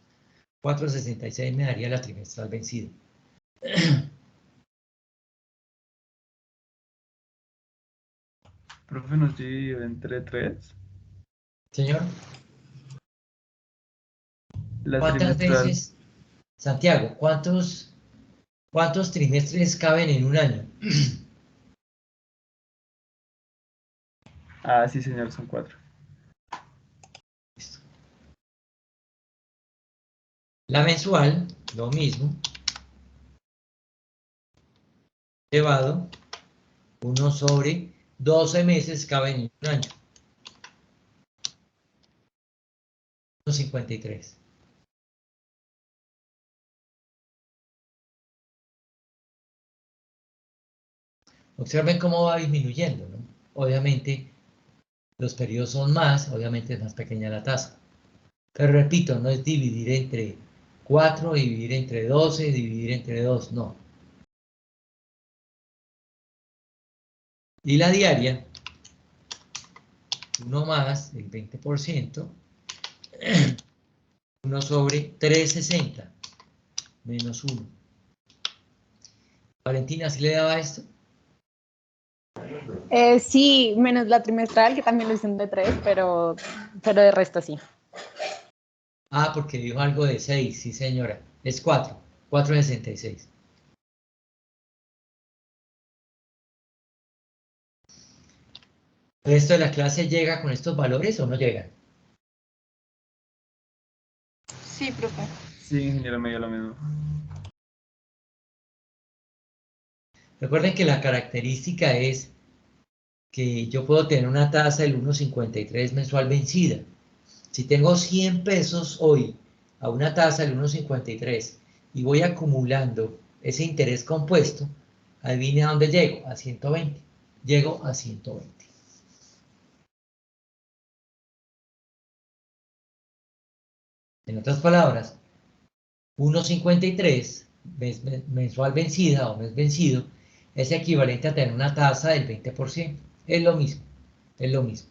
[SPEAKER 1] 4,66 me daría la trimestral vencida.
[SPEAKER 5] Profe, nos dividió entre 3.
[SPEAKER 1] Señor,
[SPEAKER 5] La
[SPEAKER 1] ¿cuántas
[SPEAKER 5] trimestral.
[SPEAKER 1] veces, Santiago, cuántos trimestres caben en un año?
[SPEAKER 5] Ah, sí, señor, son 4.
[SPEAKER 1] Listo. La mensual, lo mismo, elevado, 1 sobre 12 meses caben en un año. 1,53. Observen cómo va disminuyendo, ¿no? Obviamente, los periodos son más, obviamente es más pequeña la tasa. Pero repito, no es dividir entre 4, dividir entre 12, dividir entre 2, no. Y la diaria, 1 más el 20%, 1 sobre 360, menos 1. Valentina, ¿sí le daba esto?
[SPEAKER 7] Sí, menos la trimestral, que también lo hicieron de 3, pero de resto sí.
[SPEAKER 1] Ah, porque dijo algo de 6, sí señora. Es 4, 4,66. ¿El resto de la clase llega con estos valores o no llega?
[SPEAKER 6] Sí, profe.
[SPEAKER 5] Sí, ingeniero, me dio lo mismo.
[SPEAKER 1] Recuerden que la característica es que yo puedo tener una tasa del 1,53 mensual vencida. Si tengo 100 pesos hoy a una tasa del 1,53 y voy acumulando ese interés compuesto, adivine a dónde llego, a 120. Llego a 120. En otras palabras, 1,53 mensual vencida o mes vencido es equivalente a tener una tasa del 20%. Es lo mismo, es lo mismo.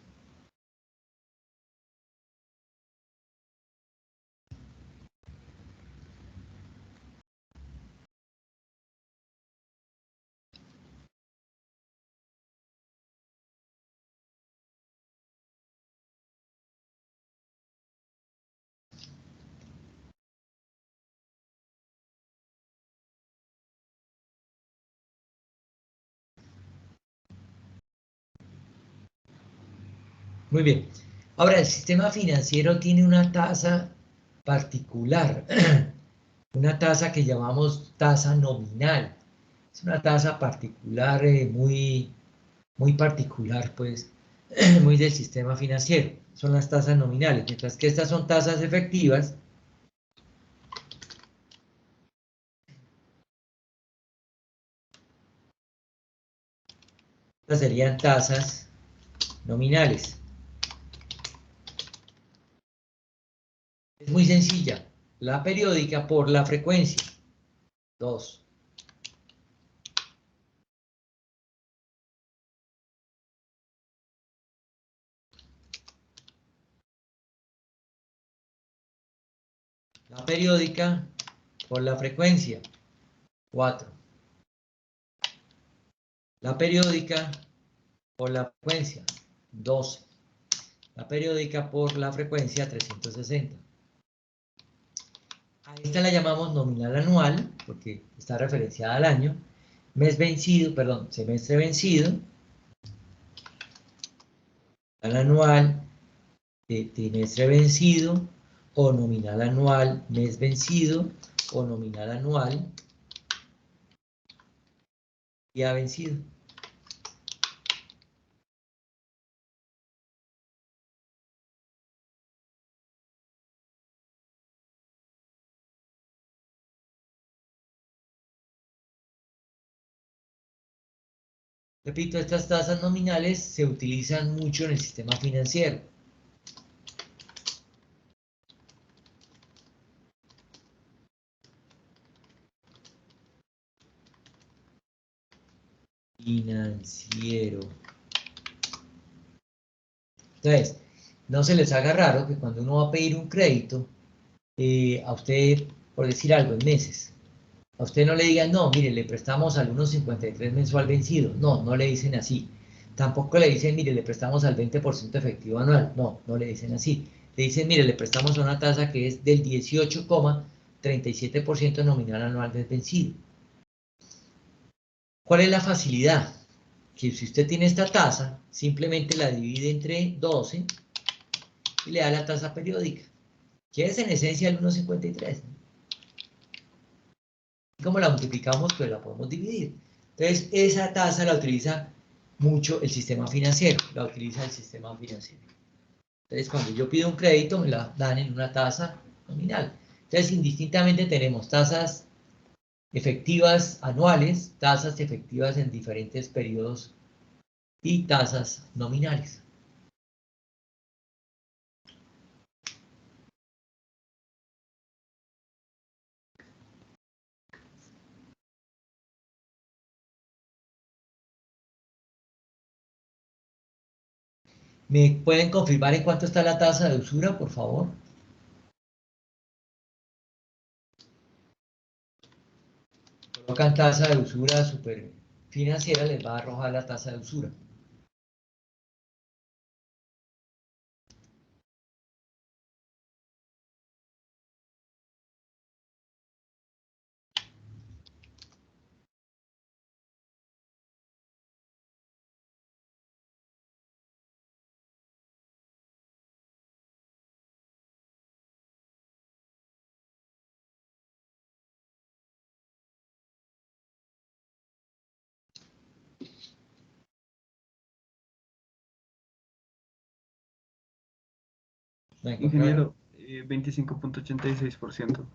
[SPEAKER 1] Muy bien. Ahora, el sistema financiero tiene una tasa particular, una tasa que llamamos tasa nominal. Es una tasa particular, muy particular, pues, muy del sistema financiero. Son las tasas nominales, mientras que estas son tasas efectivas. Estas serían tasas nominales. Es muy sencilla. La periódica por la frecuencia. 2. La periódica por la frecuencia. 4. La periódica por la frecuencia. 12. La periódica por la frecuencia 360. A esta la llamamos nominal anual, porque está referenciada al año. Mes vencido, perdón, semestre vencido. Al anual, trimestre vencido, o nominal anual, mes vencido, o nominal anual, día vencido. Repito, estas tasas nominales se utilizan mucho en el sistema financiero. Financiero. Entonces, no se les haga raro que cuando uno va a pedir un crédito, a usted, por decir algo, en meses, a usted no le digan, no, mire, le prestamos al 1.53 mensual vencido. No, no le dicen así. Tampoco le dicen, mire, le prestamos al 20% efectivo anual. No, no le dicen así. Le dicen, mire, le prestamos a una tasa que es del 18,37% nominal anual del vencido. ¿Cuál es la facilidad? Que si usted tiene esta tasa, simplemente la divide entre 12 y le da la tasa periódica, que es en esencia el 1.53. Como la multiplicamos, pues la podemos dividir. Entonces, esa tasa la utiliza mucho el sistema financiero, la utiliza el sistema financiero. Entonces, cuando yo pido un crédito, me la dan en una tasa nominal. Entonces, indistintamente tenemos tasas efectivas anuales, tasas efectivas en diferentes periodos y tasas nominales. ¿Me pueden confirmar en cuánto está la tasa de usura, por favor? Colocan tasa de usura super financiera, les va a arrojar la tasa de usura. ¿Me encontraron?
[SPEAKER 5] Ingeniero, 25.86%.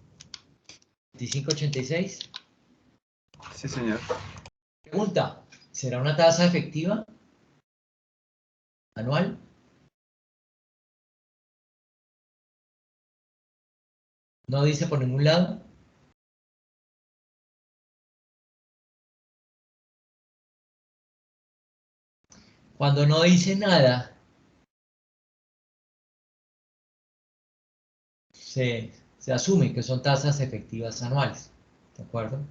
[SPEAKER 1] 25,86.
[SPEAKER 5] Sí, señor.
[SPEAKER 1] Pregunta, ¿será una tasa efectiva anual? No dice por ningún lado. Cuando no dice nada, se asume que son tasas efectivas anuales. ¿De acuerdo?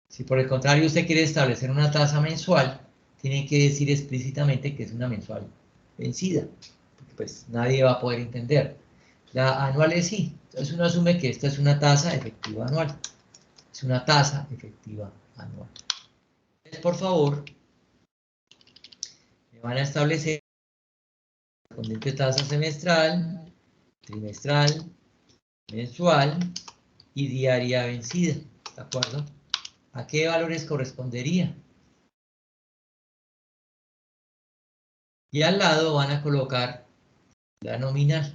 [SPEAKER 1] Si por el contrario usted quiere establecer una tasa mensual, tiene que decir explícitamente que es una mensual vencida. Porque pues nadie va a poder entender. La anual es sí. Entonces uno asume que esta es una tasa efectiva anual. Es una tasa efectiva anual. Entonces, por favor, me van a establecer la correspondiente tasa semestral, trimestral, mensual y diaria vencida. ¿De acuerdo? ¿A qué valores correspondería? Y al lado van a colocar la nominal.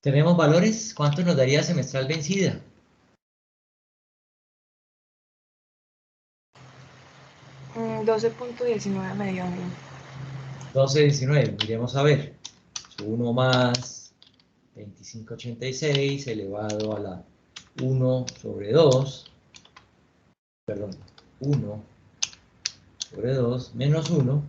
[SPEAKER 1] ¿Tenemos valores? ¿Cuánto nos daría semestral vencida?
[SPEAKER 6] 12.19 me dio a mí.
[SPEAKER 1] 12.19, miremos a ver. 1 más 25.86 elevado a la 1 sobre 2, perdón, 1 sobre 2 menos 1,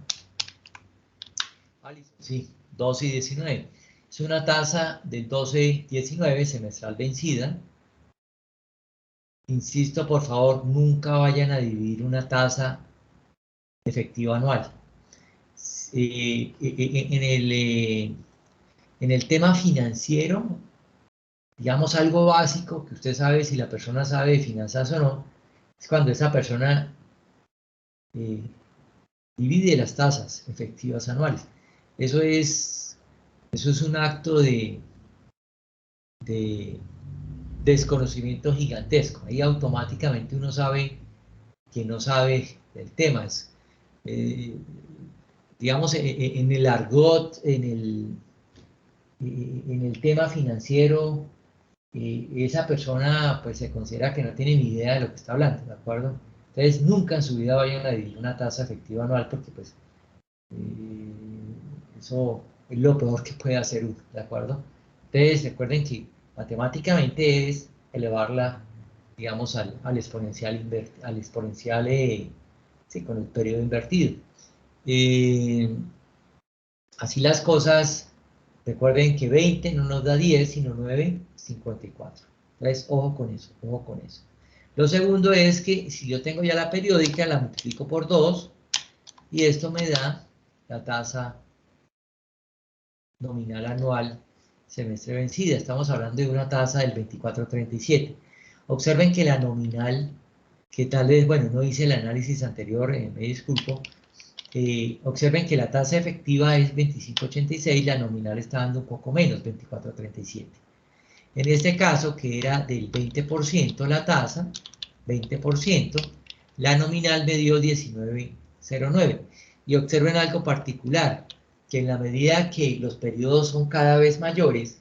[SPEAKER 1] sí, 12.19. Es una tasa de 12.19 semestral vencida. Insisto, por favor, nunca vayan a dividir una tasa efectiva anual. En el tema financiero, digamos algo básico que usted sabe si la persona sabe de finanzas o no, es cuando esa persona divide las tasas efectivas anuales. Eso es un acto de desconocimiento gigantesco. Ahí automáticamente uno sabe que no sabe del tema. Digamos, en el argot, en el tema financiero, esa persona pues se considera que no tiene ni idea de lo que está hablando, ¿de acuerdo? Entonces nunca en su vida vayan a dividir una tasa efectiva anual porque pues eso es lo peor que puede hacer uno, ¿de acuerdo? Entonces recuerden que matemáticamente es elevarla, digamos, al exponencial, sí, con el periodo invertido. Así las cosas, recuerden que 20 no nos da 10, sino 9, 54. Entonces, ojo con eso, ojo con eso. Lo segundo es que si yo tengo ya la periódica, la multiplico por 2, y esto me da la tasa nominal anual semestre vencida. Estamos hablando de una tasa del 24.37. Observen que la nominal, que tal vez, bueno, no hice el análisis anterior, me disculpo, observen que la tasa efectiva es 25.86, la nominal está dando un poco menos, 24.37. En este caso, que era del 20% la tasa, 20%, la nominal me dio 19.09. Y observen algo particular, que en la medida que los periodos son cada vez mayores,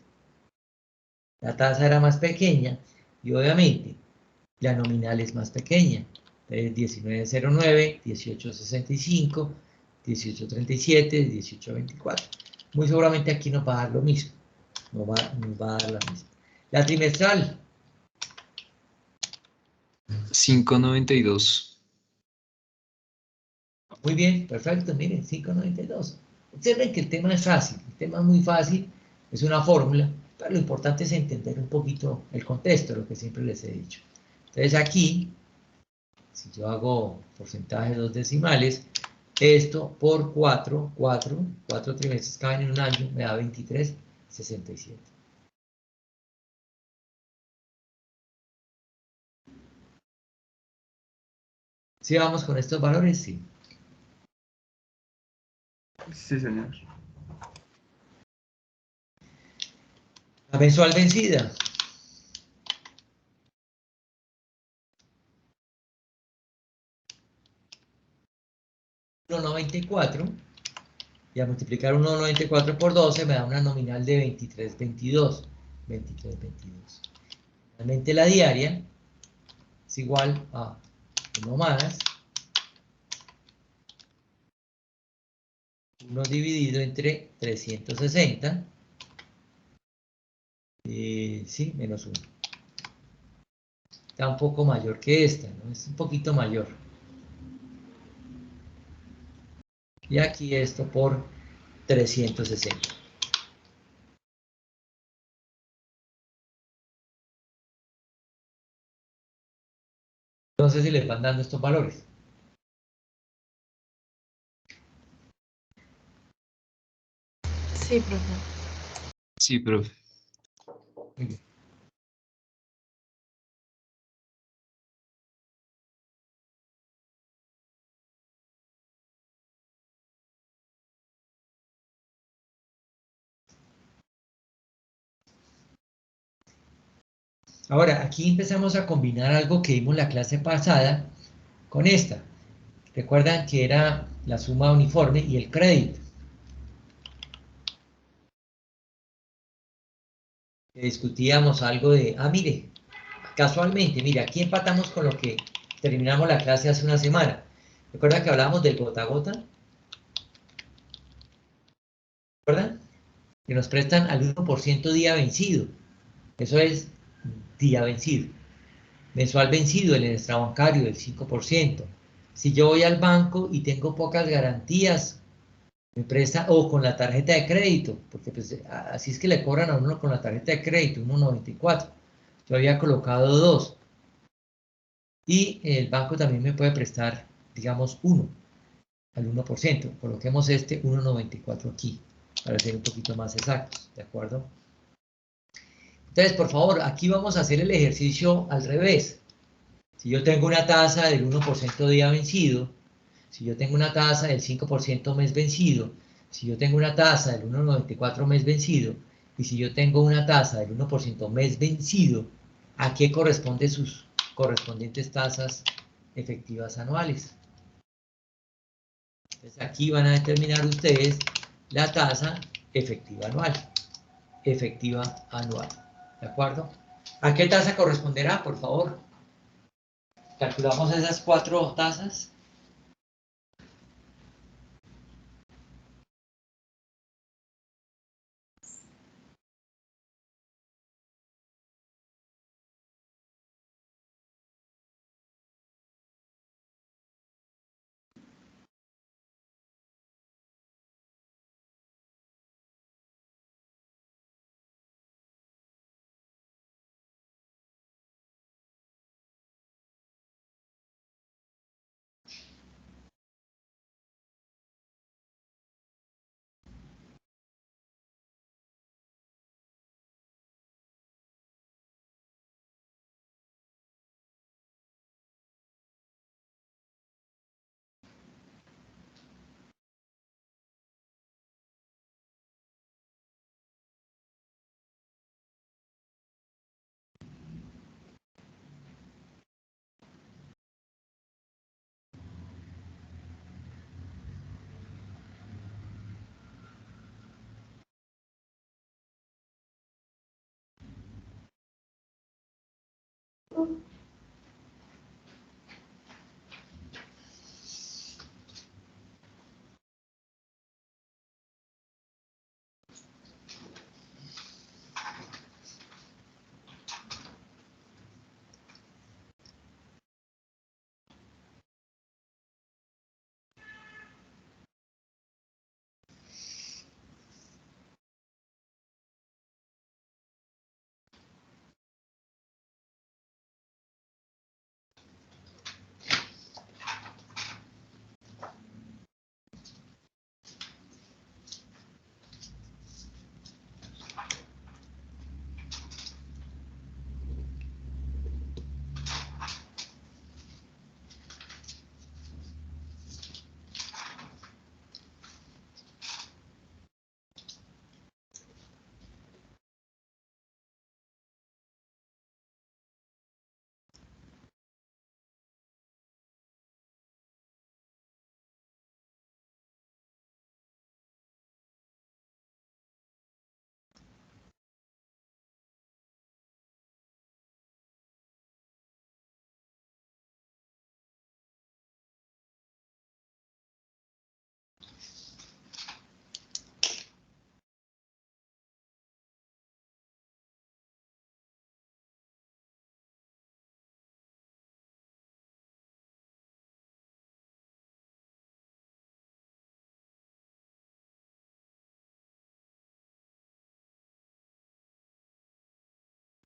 [SPEAKER 1] la tasa era más pequeña y obviamente la nominal es más pequeña. Entonces 19.09, 18.65, 18.37, 18.24. Muy seguramente aquí nos va a dar lo mismo. Nos va a dar la misma. La trimestral.
[SPEAKER 8] 5.92.
[SPEAKER 1] Muy bien, perfecto, miren, 5.92. Observen que el tema es fácil, el tema es muy fácil, es una fórmula, pero lo importante es entender un poquito el contexto, lo que siempre les he dicho. Entonces aquí, si yo hago porcentaje de 2 decimales, esto por 4 trimestres caben en un año, me da 23.67. ¿Sí vamos con estos valores? Sí.
[SPEAKER 5] Sí, señor.
[SPEAKER 1] La mensual vencida. $1.94 y a multiplicar 1.94 por 12 me da una nominal de 23.22. Realmente la diaria es igual a 1 más 1 dividido entre 360, sí, menos 1. Está un poco mayor que esta, ¿no? Es un poquito mayor. Y aquí esto por 360. Entonces, si les van dando estos valores.
[SPEAKER 6] Sí, profe.
[SPEAKER 8] Sí, profe.
[SPEAKER 1] Muy bien. Ahora, aquí empezamos a combinar algo que vimos la clase pasada con esta. Recuerdan que era la suma uniforme y el crédito. discutíamos algo de, mire, casualmente, mire, aquí empatamos con lo que terminamos la clase hace una semana. ¿Recuerdan que hablábamos del gota a gota? ¿Recuerdan? Que nos prestan al 1% día vencido. Eso es día vencido. Mensual vencido, el extrabancario del 5%. Si yo voy al banco y tengo pocas garantías, me presta, o con la tarjeta de crédito, porque pues, así es que le cobran a uno con la tarjeta de crédito, 1,94. Yo había colocado 2. Y el banco también me puede prestar, digamos, 1 al 1%. Coloquemos este 1,94 aquí, para ser un poquito más exactos, ¿de acuerdo? Entonces, por favor, aquí vamos a hacer el ejercicio al revés. Si yo tengo una tasa del 1% día vencido, si yo tengo una tasa del 5% mes vencido, si yo tengo una tasa del 1,94 mes vencido, y si yo tengo una tasa del 1% mes vencido, ¿a qué corresponden sus correspondientes tasas efectivas anuales? Entonces aquí van a determinar ustedes la tasa efectiva anual. Efectiva anual. ¿De acuerdo? ¿A qué tasa corresponderá, por favor? Calculamos esas 4 tasas.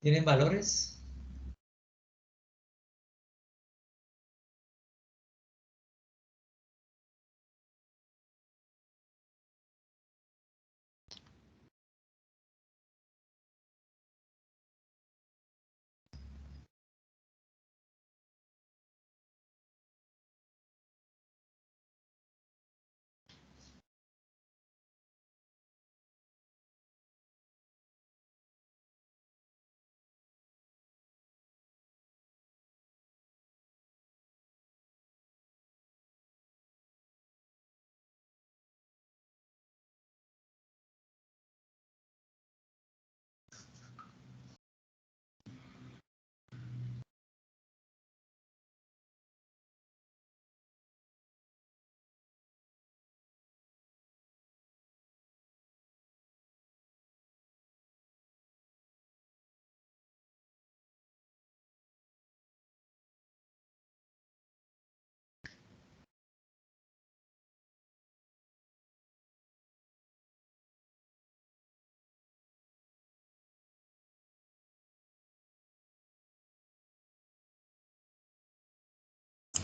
[SPEAKER 1] ¿Tienen valores?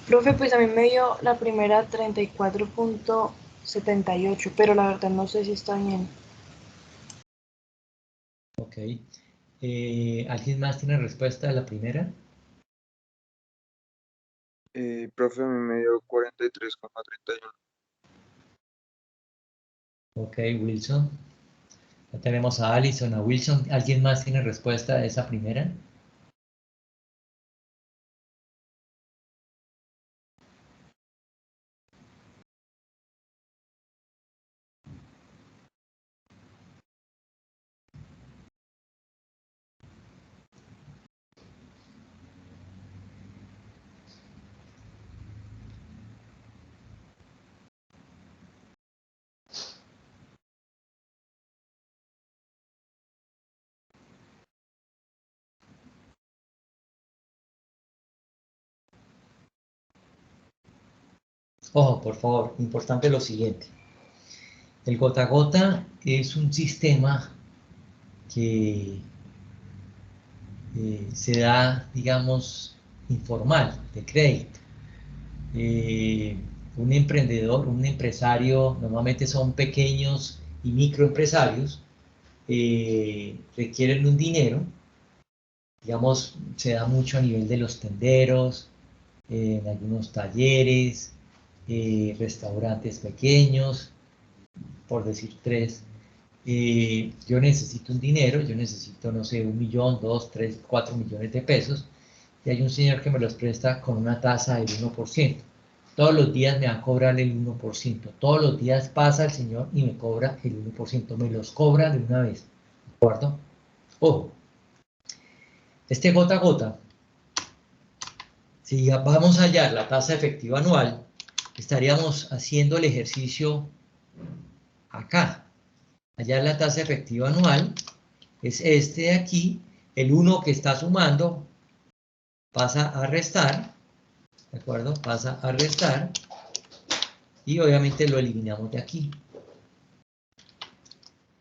[SPEAKER 6] Profe, pues a mí me dio la primera 34.78, pero la verdad no sé si está bien.
[SPEAKER 1] Ok. ¿Alguien más tiene respuesta a la primera?
[SPEAKER 5] Profe, a mí me dio 43,31.
[SPEAKER 1] Ok, Wilson. Ya tenemos a Alison, a Wilson. ¿Alguien más tiene respuesta a esa primera? Ojo, por favor, importante lo siguiente. El gota a gota es un sistema que se da, digamos, informal, de crédito. Un emprendedor, un empresario, normalmente son pequeños y microempresarios, requieren un dinero, digamos, se da mucho a nivel de los tenderos, en algunos talleres, restaurantes pequeños, por decir tres. Yo necesito un dinero, yo necesito, no sé, 1 millón, 2, 3, 4 millones de pesos, y hay un señor que me los presta con una tasa del 1%. Todos los días me va a cobrar el 1%. Todos los días pasa el señor y me cobra el 1%. Me los cobra de una vez. ¿De acuerdo? Ojo. Este gota a gota, si vamos a hallar la tasa efectiva anual, estaríamos haciendo el ejercicio acá. Hallar la tasa efectiva anual es este de aquí. El 1 que está sumando pasa a restar. ¿De acuerdo? Pasa a restar. Y obviamente lo eliminamos de aquí.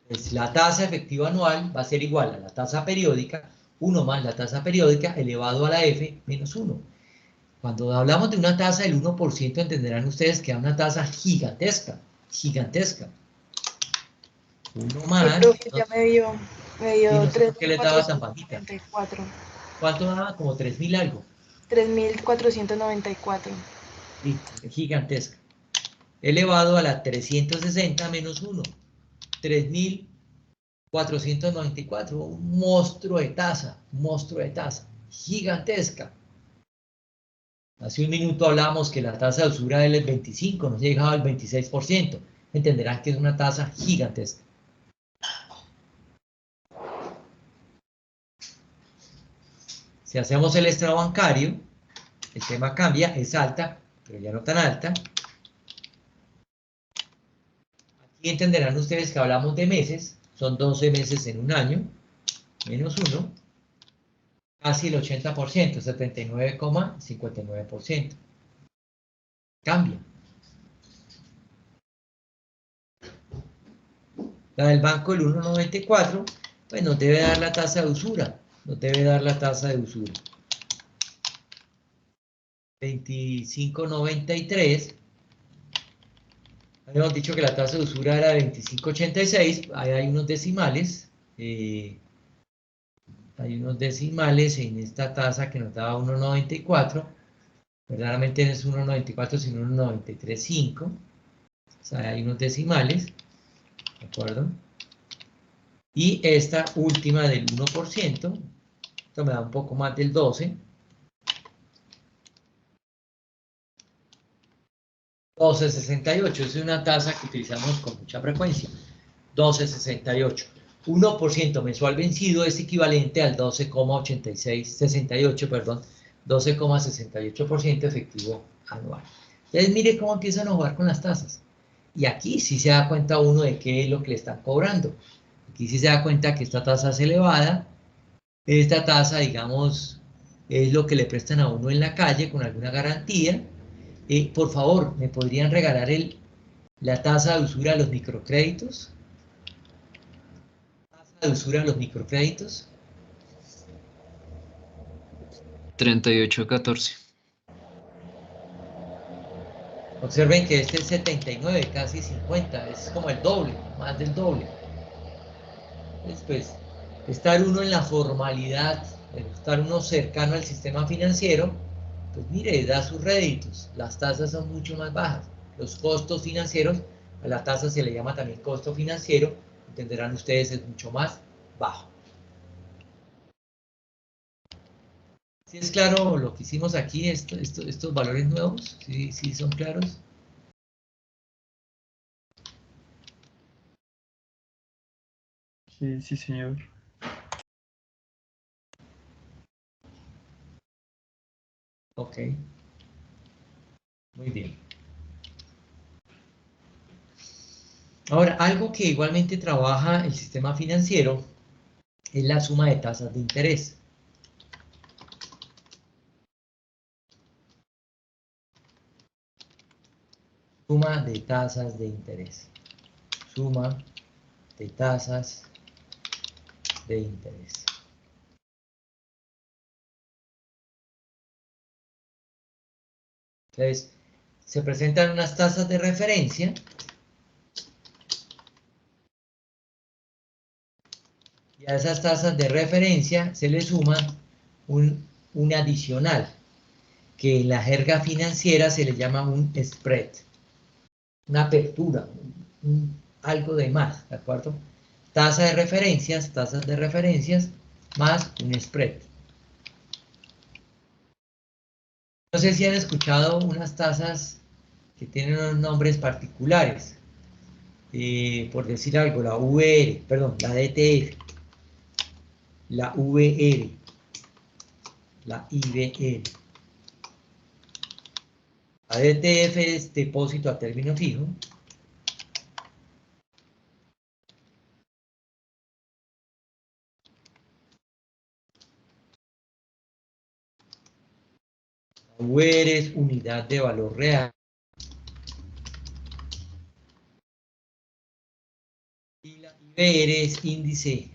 [SPEAKER 1] Pues la tasa efectiva anual va a ser igual a la tasa periódica, 1 más la tasa periódica elevado a la F menos 1. Cuando hablamos de una tasa del 1%, entenderán ustedes que es una tasa gigantesca, gigantesca. 1
[SPEAKER 6] Sí,
[SPEAKER 1] más...
[SPEAKER 6] profe, ya me
[SPEAKER 1] y
[SPEAKER 6] dio
[SPEAKER 1] no sé por qué les daba tan bajita.
[SPEAKER 6] 3.494.
[SPEAKER 1] ¿Cuánto daba? Como 3.000 algo.
[SPEAKER 6] 3.494.
[SPEAKER 1] Listo, gigantesca. Elevado a la 360 menos 1. 3.494. Un monstruo de tasa, gigantesca. Hace un minuto hablábamos que la tasa de usura era el 25, no llegaba al 26%. Entenderán que es una tasa gigantesca. Si hacemos el extrabancario, el tema cambia, es alta, pero ya no tan alta. Aquí entenderán ustedes que hablamos de meses, son 12 meses en un año, menos 1, casi el 80%, 79,59%. Cambia. La del banco, el 1,94, pues nos debe dar la tasa de usura, 25,93. Habíamos dicho que la tasa de usura era 25,86, ahí hay unos decimales, en esta tasa que nos daba 1,94, verdaderamente no es 1,94 sino 1,93,5, o sea, hay unos decimales, ¿de acuerdo? Y esta última del 1%, esto me da un poco más del 12, 12,68, es una tasa que utilizamos con mucha frecuencia, 12,68. 1% mensual vencido es equivalente al 12,68% efectivo anual. Entonces mire cómo empiezan a jugar con las tasas. Y aquí sí se da cuenta uno de qué es lo que le están cobrando. Aquí sí se da cuenta que esta tasa es elevada. Esta tasa, digamos, es lo que le prestan a uno en la calle con alguna garantía. Por favor, ¿me podrían regalar la tasa de usura de los microcréditos? ¿De usura de los microcréditos?
[SPEAKER 8] 38,14.
[SPEAKER 1] Observen que este es 79, casi 50, es como el doble, más del doble. Después, estar uno en la formalidad, estar uno cercano al sistema financiero, pues mire, da sus réditos, las tasas son mucho más bajas, los costos financieros, a la tasa se le llama también costo financiero, entenderán ustedes, es mucho más bajo. ¿Sí es claro lo que hicimos aquí, estos valores nuevos? ¿Sí son claros?
[SPEAKER 5] Sí, sí, señor.
[SPEAKER 1] Ok, muy bien. Ahora, algo que igualmente trabaja el sistema financiero es la suma de tasas de interés. Suma de tasas de interés. Suma de tasas de interés. Entonces, se presentan unas tasas de referencia y a esas tasas de referencia se le suma un adicional, que en la jerga financiera se le llama un spread, una apertura, algo de más, ¿de acuerdo? Tasas de referencias, más un spread. No sé si han escuchado unas tasas que tienen unos nombres particulares, por decir algo, la VR, perdón, la DTF, la VR, la IBR. La DTF es depósito a término fijo. La UR es unidad de valor real. Y la IBR es índice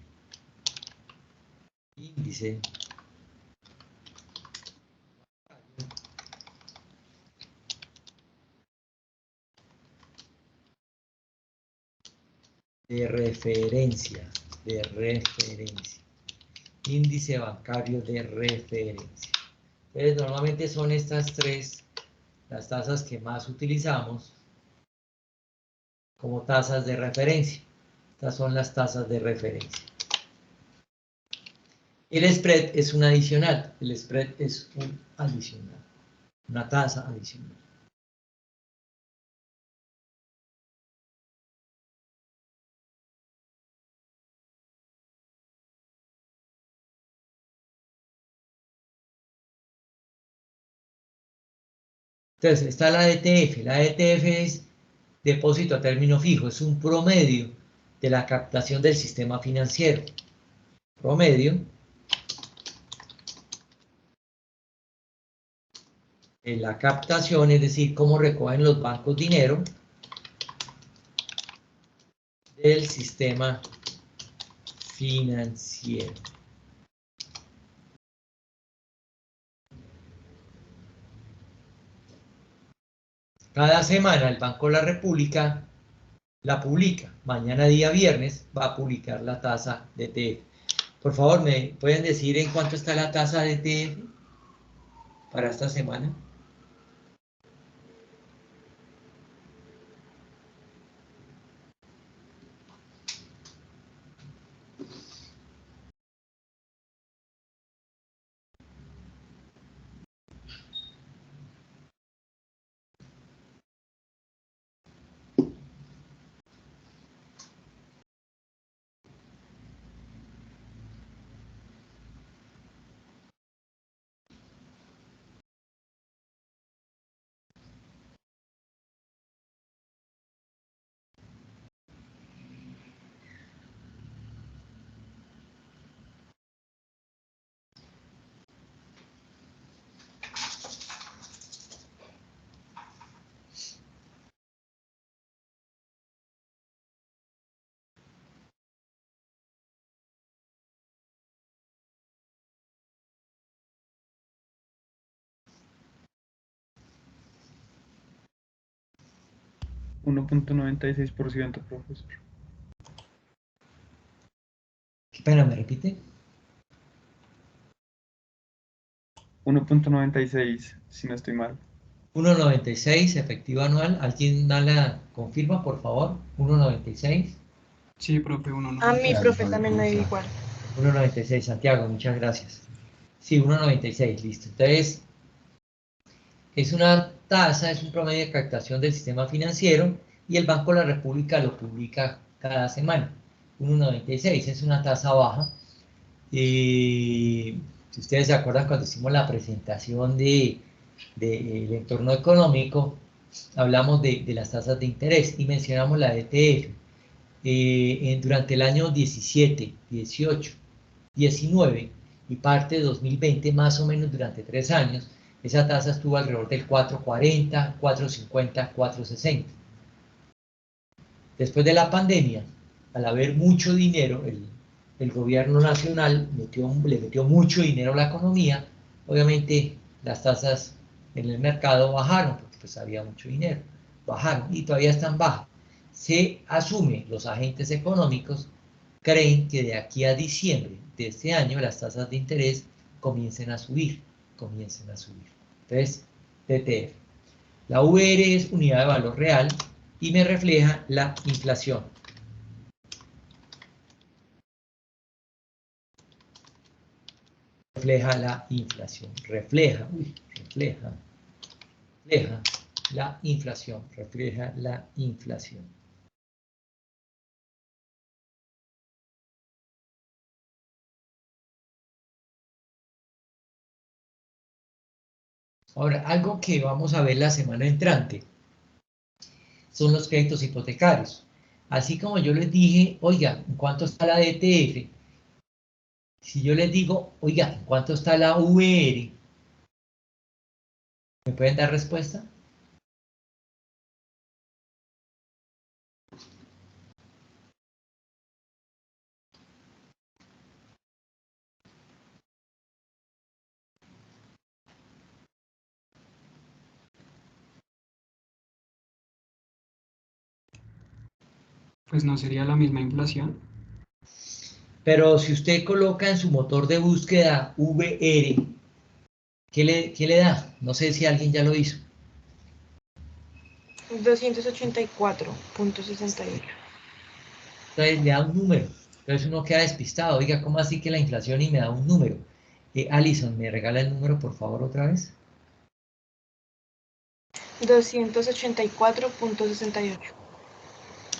[SPEAKER 1] de referencia, índice bancario de referencia. Entonces, normalmente son estas tres las tasas que más utilizamos como tasas de referencia. Estas son las tasas de referencia. El spread es un adicional. El spread es un adicional. Una tasa adicional. Entonces, está la DTF. La DTF es depósito a término fijo. Es un promedio de la captación del sistema financiero. Promedio en la captación, es decir, cómo recogen los bancos dinero del sistema financiero. Cada semana el Banco de la República la publica. Mañana día viernes va a publicar la tasa de TF. Por favor, ¿me pueden decir en cuánto está la tasa de TF para esta semana?
[SPEAKER 5] 1.96%, profesor.
[SPEAKER 1] Qué pena, ¿me repite?
[SPEAKER 5] 1.96, si no estoy mal.
[SPEAKER 1] 1.96 efectivo anual. ¿Alguien más la confirma, por favor? 1.96.
[SPEAKER 9] Sí, profe, uno no.
[SPEAKER 6] A mi profe también me dio igual.
[SPEAKER 1] 1.96, Santiago, muchas gracias. Sí, 1.96, listo. Entonces, es una tasa, es un promedio de captación del sistema financiero y el Banco de la República lo publica cada semana. 1.96 es una tasa baja. Si ustedes se acuerdan cuando hicimos la presentación del entorno económico, hablamos de las tasas de interés y mencionamos la ETF. Durante el año 17, 18, 19 y parte de 2020, más o menos durante 3 años, esa tasa estuvo alrededor del 4.40, 4.50, 4.60. Después de la pandemia, al haber mucho dinero, el gobierno nacional le metió mucho dinero a la economía, obviamente las tasas en el mercado bajaron, porque pues había mucho dinero, bajaron y todavía están bajas. Se asume, los agentes económicos creen que de aquí a diciembre de este año las tasas de interés comiencen a subir. Entonces, TTF. La VR es unidad de valor real y me refleja la inflación. Refleja la inflación, refleja la inflación. Ahora, algo que vamos a ver la semana entrante son los créditos hipotecarios. Así como yo les dije, oiga, ¿en cuánto está la DTF? Si yo les digo, oiga, ¿en cuánto está la VR? ¿Me pueden dar respuesta?
[SPEAKER 9] Pues no sería la misma inflación.
[SPEAKER 1] Pero si usted coloca en su motor de búsqueda VR, ¿qué le da? No sé si alguien ya lo hizo.
[SPEAKER 6] 284.68.
[SPEAKER 1] Entonces le da un número. Entonces uno queda despistado. Oiga, ¿cómo así que la inflación y me da un número? Alison, ¿me regala el número, por favor, otra vez?
[SPEAKER 6] 284.68.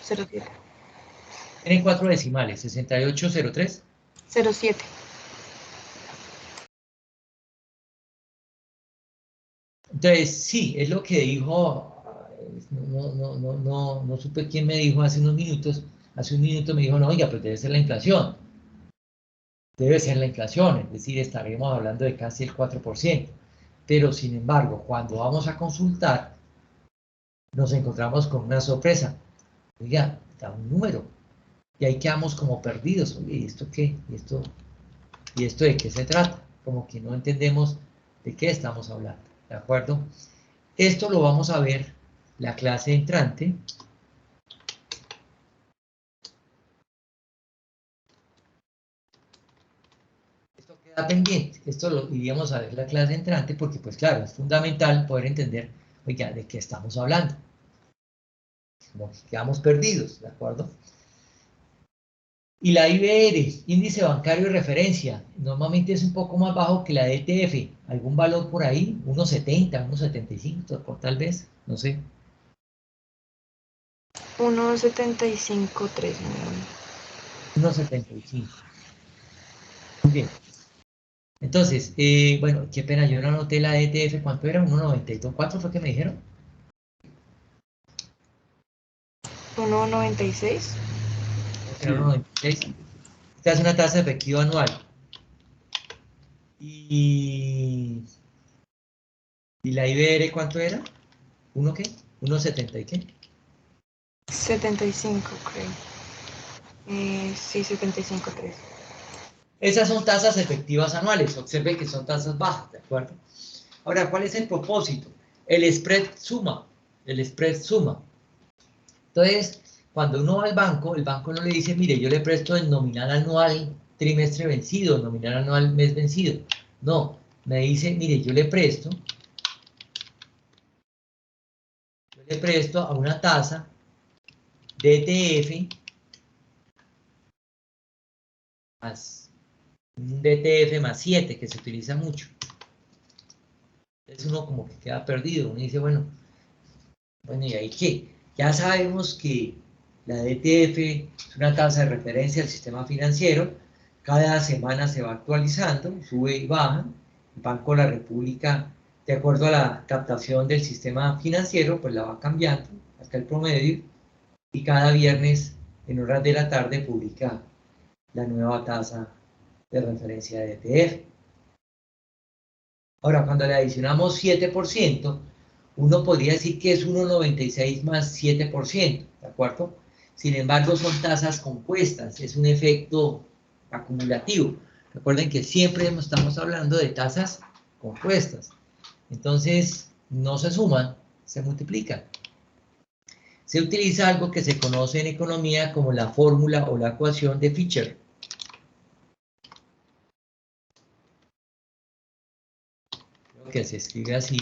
[SPEAKER 6] 07.
[SPEAKER 1] Tienen 4 decimales, 6803.
[SPEAKER 6] 07.
[SPEAKER 1] Entonces, sí, es lo que dijo, no supe quién me dijo hace unos minutos. Hace un minuto me dijo, no, oiga, pues debe ser la inflación. Debe ser la inflación, es decir, estaremos hablando de casi el 4%. Pero, sin embargo, cuando vamos a consultar, nos encontramos con una sorpresa. Oiga, da un número. Y ahí quedamos como perdidos. Oye, ¿y esto qué? ¿Y esto de qué se trata? Como que no entendemos de qué estamos hablando. ¿De acuerdo? Esto lo vamos a ver la clase entrante. Esto queda pendiente. Esto lo iríamos a ver la clase entrante porque, pues claro, es fundamental poder entender, oiga, de qué estamos hablando. Como que quedamos perdidos, ¿de acuerdo? Y la IBR, índice bancario de referencia, normalmente es un poco más bajo que la DTF. ¿Algún valor por ahí? 1.70, 1.75, tal vez, no sé.
[SPEAKER 6] 1.75.3.
[SPEAKER 1] 1.75. Muy bien. Entonces, bueno, qué pena, yo no anoté la DTF, ¿cuánto era? 1.94 fue que me dijeron.
[SPEAKER 6] 1.96.
[SPEAKER 1] Era 1.96. Esta es una tasa efectiva anual. ¿Y la IBR cuánto era? ¿1 qué? ¿1.70 y qué?
[SPEAKER 6] 75, creo. Sí, 75.3.
[SPEAKER 1] Esas son tasas efectivas anuales. Observe que son tasas bajas, ¿de acuerdo? Ahora, ¿cuál es el propósito? El spread suma. El spread suma. Entonces, cuando uno va al banco, el banco no le dice, mire, yo le presto el nominal anual trimestre vencido, nominal anual mes vencido. No, me dice, mire, yo le presto a una tasa DTF más un DTF más 7, que se utiliza mucho. Entonces uno como que queda perdido, uno dice, bueno, ¿y ahí qué? Ya sabemos que la DTF es una tasa de referencia del sistema financiero, cada semana se va actualizando, sube y baja, el Banco de la República, de acuerdo a la captación del sistema financiero, pues la va cambiando hasta el promedio, y cada viernes en horas de la tarde publica la nueva tasa de referencia de DTF. Ahora, cuando le adicionamos 7%, uno podría decir que es 1,96 más 7%, ¿de acuerdo? Sin embargo, son tasas compuestas, es un efecto acumulativo. Recuerden que siempre estamos hablando de tasas compuestas. Entonces, no se suman, se multiplican. Se utiliza algo que se conoce en economía como la fórmula o la ecuación de Fisher. Que se escribe así,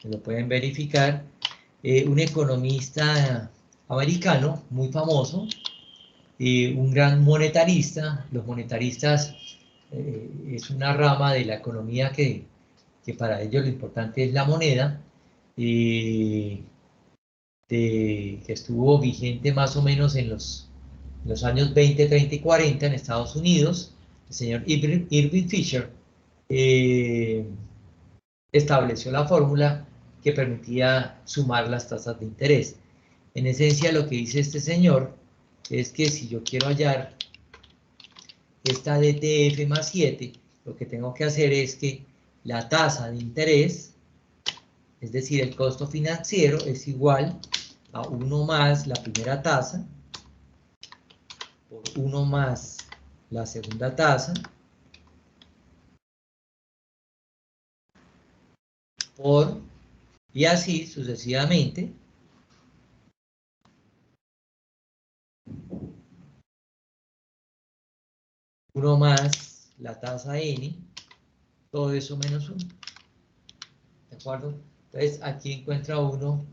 [SPEAKER 1] lo pueden verificar, un economista americano muy famoso, un gran monetarista. Los monetaristas es una rama de la economía que para ellos lo importante es la moneda, que estuvo vigente más o menos en los años 20, 30 y 40 en Estados Unidos. El señor Irving Fisher estableció la fórmula que permitía sumar las tasas de interés. En esencia, lo que dice este señor es que si yo quiero hallar esta DTF más 7, lo que tengo que hacer es que la tasa de interés, es decir, el costo financiero, es igual a 1 más la primera tasa por 1 más la segunda tasa por, y así sucesivamente, uno más la tasa n, todo eso menos 1. ¿De acuerdo? Entonces aquí encuentra uno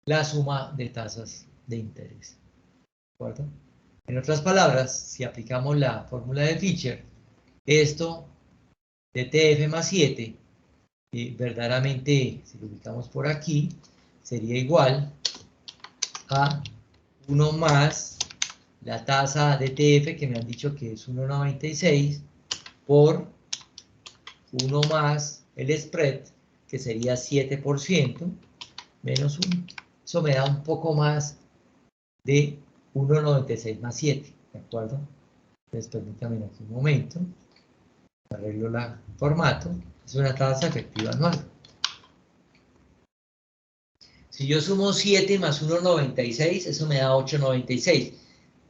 [SPEAKER 1] la suma de tasas de interés. ¿De acuerdo? En otras palabras, si aplicamos la fórmula de Fisher, esto de TF más 7, verdaderamente, si lo ubicamos por aquí, sería igual a 1 más la tasa de TF, que me han dicho que es 1,96, por 1 más el spread, que sería 7%, menos 1. Eso me da un poco más de 1,96 más 7, ¿de acuerdo? Entonces, permítanme aquí un momento. Arreglo el formato. Es una tasa efectiva anual. Si yo sumo 7 más 1,96, eso me da 8,96.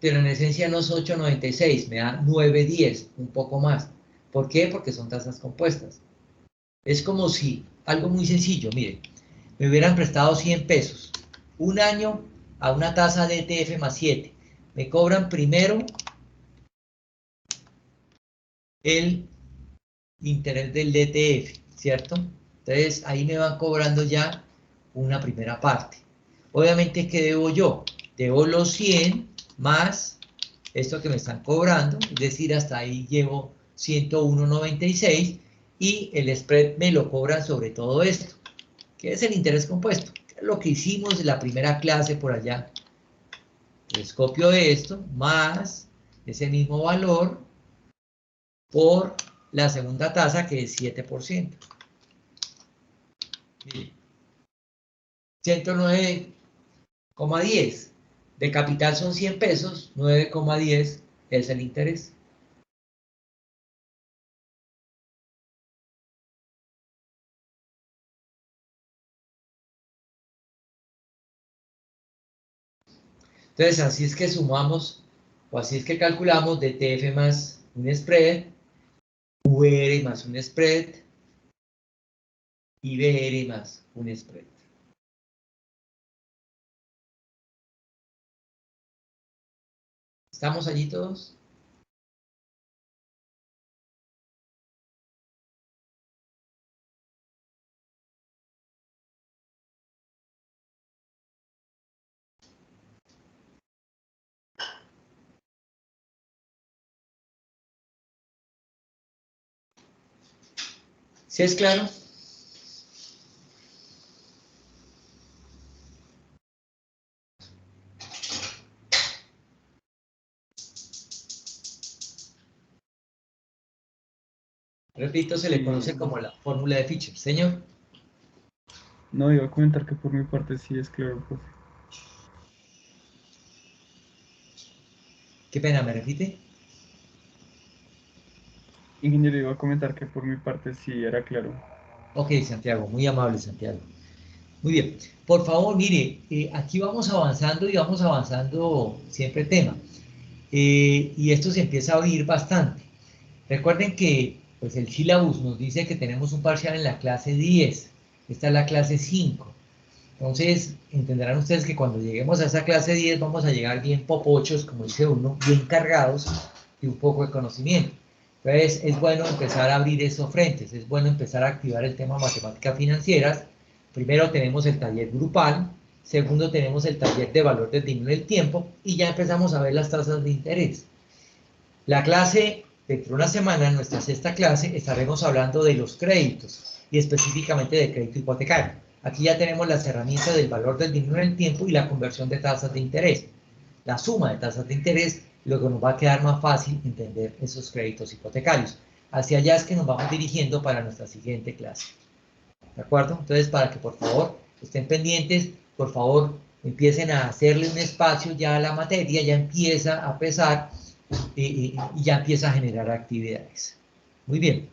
[SPEAKER 1] Pero en esencia no es 8,96, me da 9,10, un poco más. ¿Por qué? Porque son tasas compuestas. Es como si, algo muy sencillo, mire, me hubieran prestado 100 pesos, un año a una tasa de DTF más 7. Me cobran primero el interés del DTF, ¿cierto? Entonces ahí me van cobrando ya una primera parte. Obviamente, ¿qué debo yo? Debo los 100 más esto que me están cobrando, es decir, hasta ahí llevo 101,96 y el spread me lo cobran sobre todo esto, que es el interés compuesto, que es lo que hicimos en la primera clase por allá. Les copio esto más ese mismo valor por la segunda tasa, que es 7%. Mire, 109,10. De capital son 100 pesos, 9,10 es el interés. Entonces, así es que sumamos, o así es que calculamos DTF más un spread, VR más un spread, y BR más un spread. ¿Estamos allí todos? ¿Sí es claro? Repito, se le conoce como la fórmula de Fisher. Señor.
[SPEAKER 10] No, iba a comentar que por mi parte sí es claro, profe.
[SPEAKER 1] Qué pena, ¿me repite?
[SPEAKER 10] Ingeniero, iba a comentar que por mi parte sí era claro.
[SPEAKER 1] Ok, Santiago, muy amable, Santiago. Muy bien. Por favor, mire, aquí vamos avanzando y vamos avanzando siempre el tema. Y esto se empieza a abrir bastante. Recuerden que pues, el sílabus nos dice que tenemos un parcial en la clase 10. Esta es la clase 5. Entonces, entenderán ustedes que cuando lleguemos a esa clase 10 vamos a llegar bien popochos, como dice uno, bien cargados de un poco de conocimiento. Entonces, es bueno empezar a abrir esos frentes, es bueno empezar a activar el tema matemáticas financieras. Primero tenemos el taller grupal, segundo tenemos el taller de valor del dinero en el tiempo, y ya empezamos a ver las tasas de interés. La clase, dentro de una semana, en nuestra sexta clase, estaremos hablando de los créditos, y específicamente del crédito hipotecario. Aquí ya tenemos las herramientas del valor del dinero en el tiempo y la conversión de tasas de interés. La suma de tasas de interés, lo que nos va a quedar más fácil entender esos créditos hipotecarios. Hacia allá es que nos vamos dirigiendo para nuestra siguiente clase. ¿De acuerdo? Entonces, para que por favor estén pendientes, por favor empiecen a hacerle un espacio ya a la materia, ya empieza a pesar y ya empieza a generar actividades. Muy bien.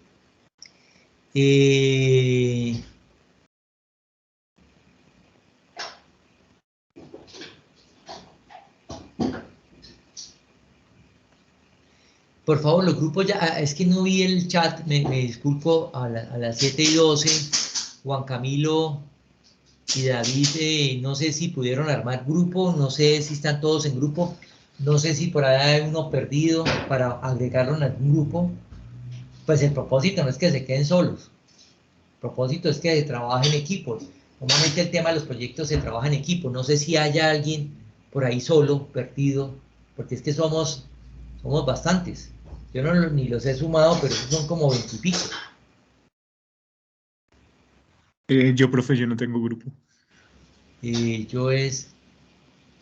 [SPEAKER 1] Por favor, los grupos ya, es que no vi el chat, me disculpo, a las 7:12, Juan Camilo y David, no sé si pudieron armar grupo, no sé si están todos en grupo, no sé si por ahí hay uno perdido para agregarlo en algún grupo. Pues el propósito no es que se queden solos, el propósito es que se trabaje en equipos. Normalmente el tema de los proyectos se trabaja en equipo, no sé si haya alguien por ahí solo, perdido, porque es que somos bastantes. Yo ni los he sumado, pero son como 20 y pico.
[SPEAKER 10] Yo, profe, yo no tengo grupo.
[SPEAKER 1] Yo es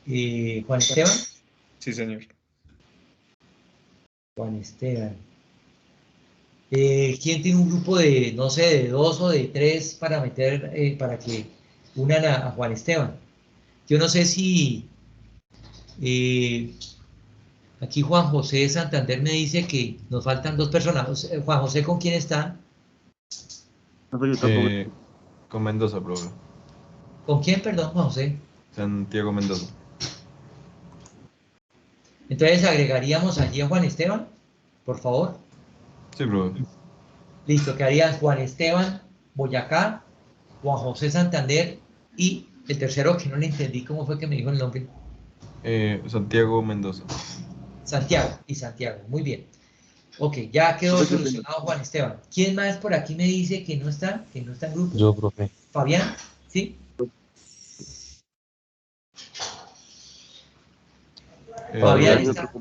[SPEAKER 1] Juan Esteban.
[SPEAKER 10] Sí, señor.
[SPEAKER 1] Juan Esteban. ¿Quién tiene un grupo de, no sé, de 2 o de 3 para meter, para que unan a Juan Esteban? Yo no sé si aquí Juan José de Santander me dice que nos faltan 2 personas. Juan José, ¿con quién está?
[SPEAKER 2] Con Mendoza, profe.
[SPEAKER 1] ¿Con quién, perdón, Juan José?
[SPEAKER 2] Santiago Mendoza.
[SPEAKER 1] Entonces agregaríamos allí a Juan Esteban, por favor.
[SPEAKER 2] Sí, profe.
[SPEAKER 1] Listo, quedarían Juan Esteban Boyacá, Juan José Santander y el tercero que no le entendí cómo fue que me dijo el nombre.
[SPEAKER 2] Santiago Mendoza.
[SPEAKER 1] Santiago y Santiago, muy bien. Ok, ya quedó solucionado Juan Esteban. ¿Quién más por aquí me dice que no está en grupo?
[SPEAKER 11] Yo, profe.
[SPEAKER 1] Fabián, ¿sí? Fabián está.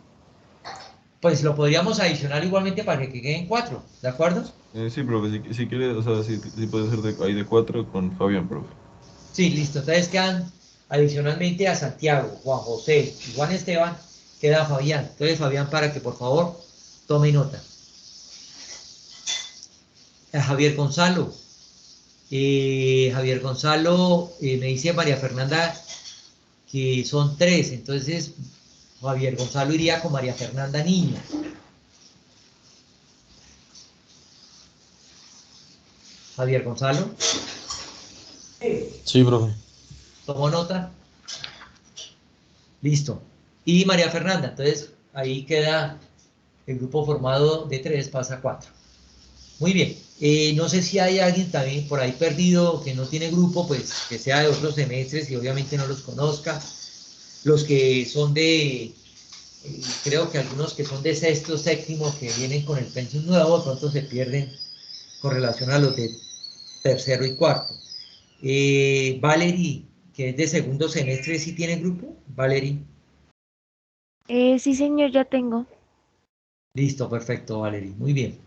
[SPEAKER 1] Pues lo podríamos adicionar igualmente para que queden 4, ¿de acuerdo?
[SPEAKER 2] Sí, profe, si quiere, o sea, si puede ser ahí de 4 con Fabián, profe.
[SPEAKER 1] Sí, listo. Entonces quedan adicionalmente a Santiago, Juan José y Juan Esteban, queda Fabián. Entonces, Fabián, para que por favor tome nota. Javier Gonzalo. Javier Gonzalo me dice María Fernanda que son 3, entonces Javier Gonzalo iría con María Fernanda Niño. Javier Gonzalo.
[SPEAKER 11] Sí, profe.
[SPEAKER 1] ¿Tomó nota? Listo. Y María Fernanda, entonces ahí queda el grupo formado de 3, pasa a 4. Muy bien. No sé si hay alguien también por ahí perdido que no tiene grupo, pues que sea de otros semestres y obviamente no los conozca. Los que son de creo que algunos que son de sexto, séptimo, que vienen con el pensum nuevo, de pronto se pierden con relación a los de tercero y cuarto. Valerie, que es de segundo semestre, ¿sí tiene grupo? Valerie.
[SPEAKER 11] Sí, señor, ya tengo.
[SPEAKER 1] Listo, perfecto, Valerie, muy bien.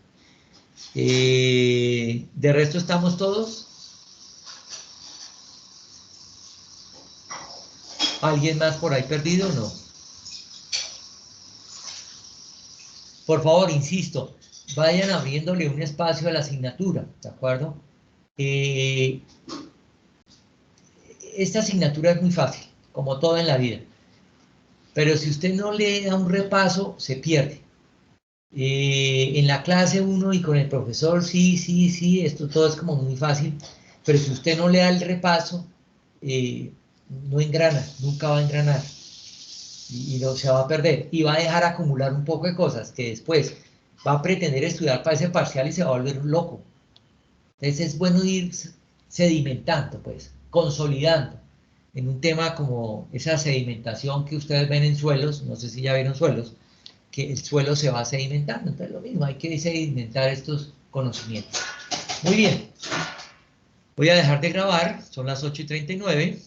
[SPEAKER 1] ¿De resto estamos todos? ¿Alguien más por ahí perdido? No. Por favor, insisto, vayan abriéndole un espacio a la asignatura, ¿de acuerdo? Esta asignatura es muy fácil, como todo en la vida. Pero si usted no le da un repaso, se pierde. En la clase 1 y con el profesor, sí, esto todo es como muy fácil. Pero si usted no le da el repaso, no engrana, nunca va a engranar. Y no se va a perder. Y va a dejar acumular un poco de cosas que después va a pretender estudiar para ese parcial y se va a volver un loco. Entonces es bueno ir sedimentando, pues, consolidando en un tema como esa sedimentación que ustedes ven en suelos, no sé si ya vieron suelos, que el suelo se va sedimentando. Entonces lo mismo, hay que sedimentar estos conocimientos. Muy bien. Voy a dejar de grabar, son las 8:39.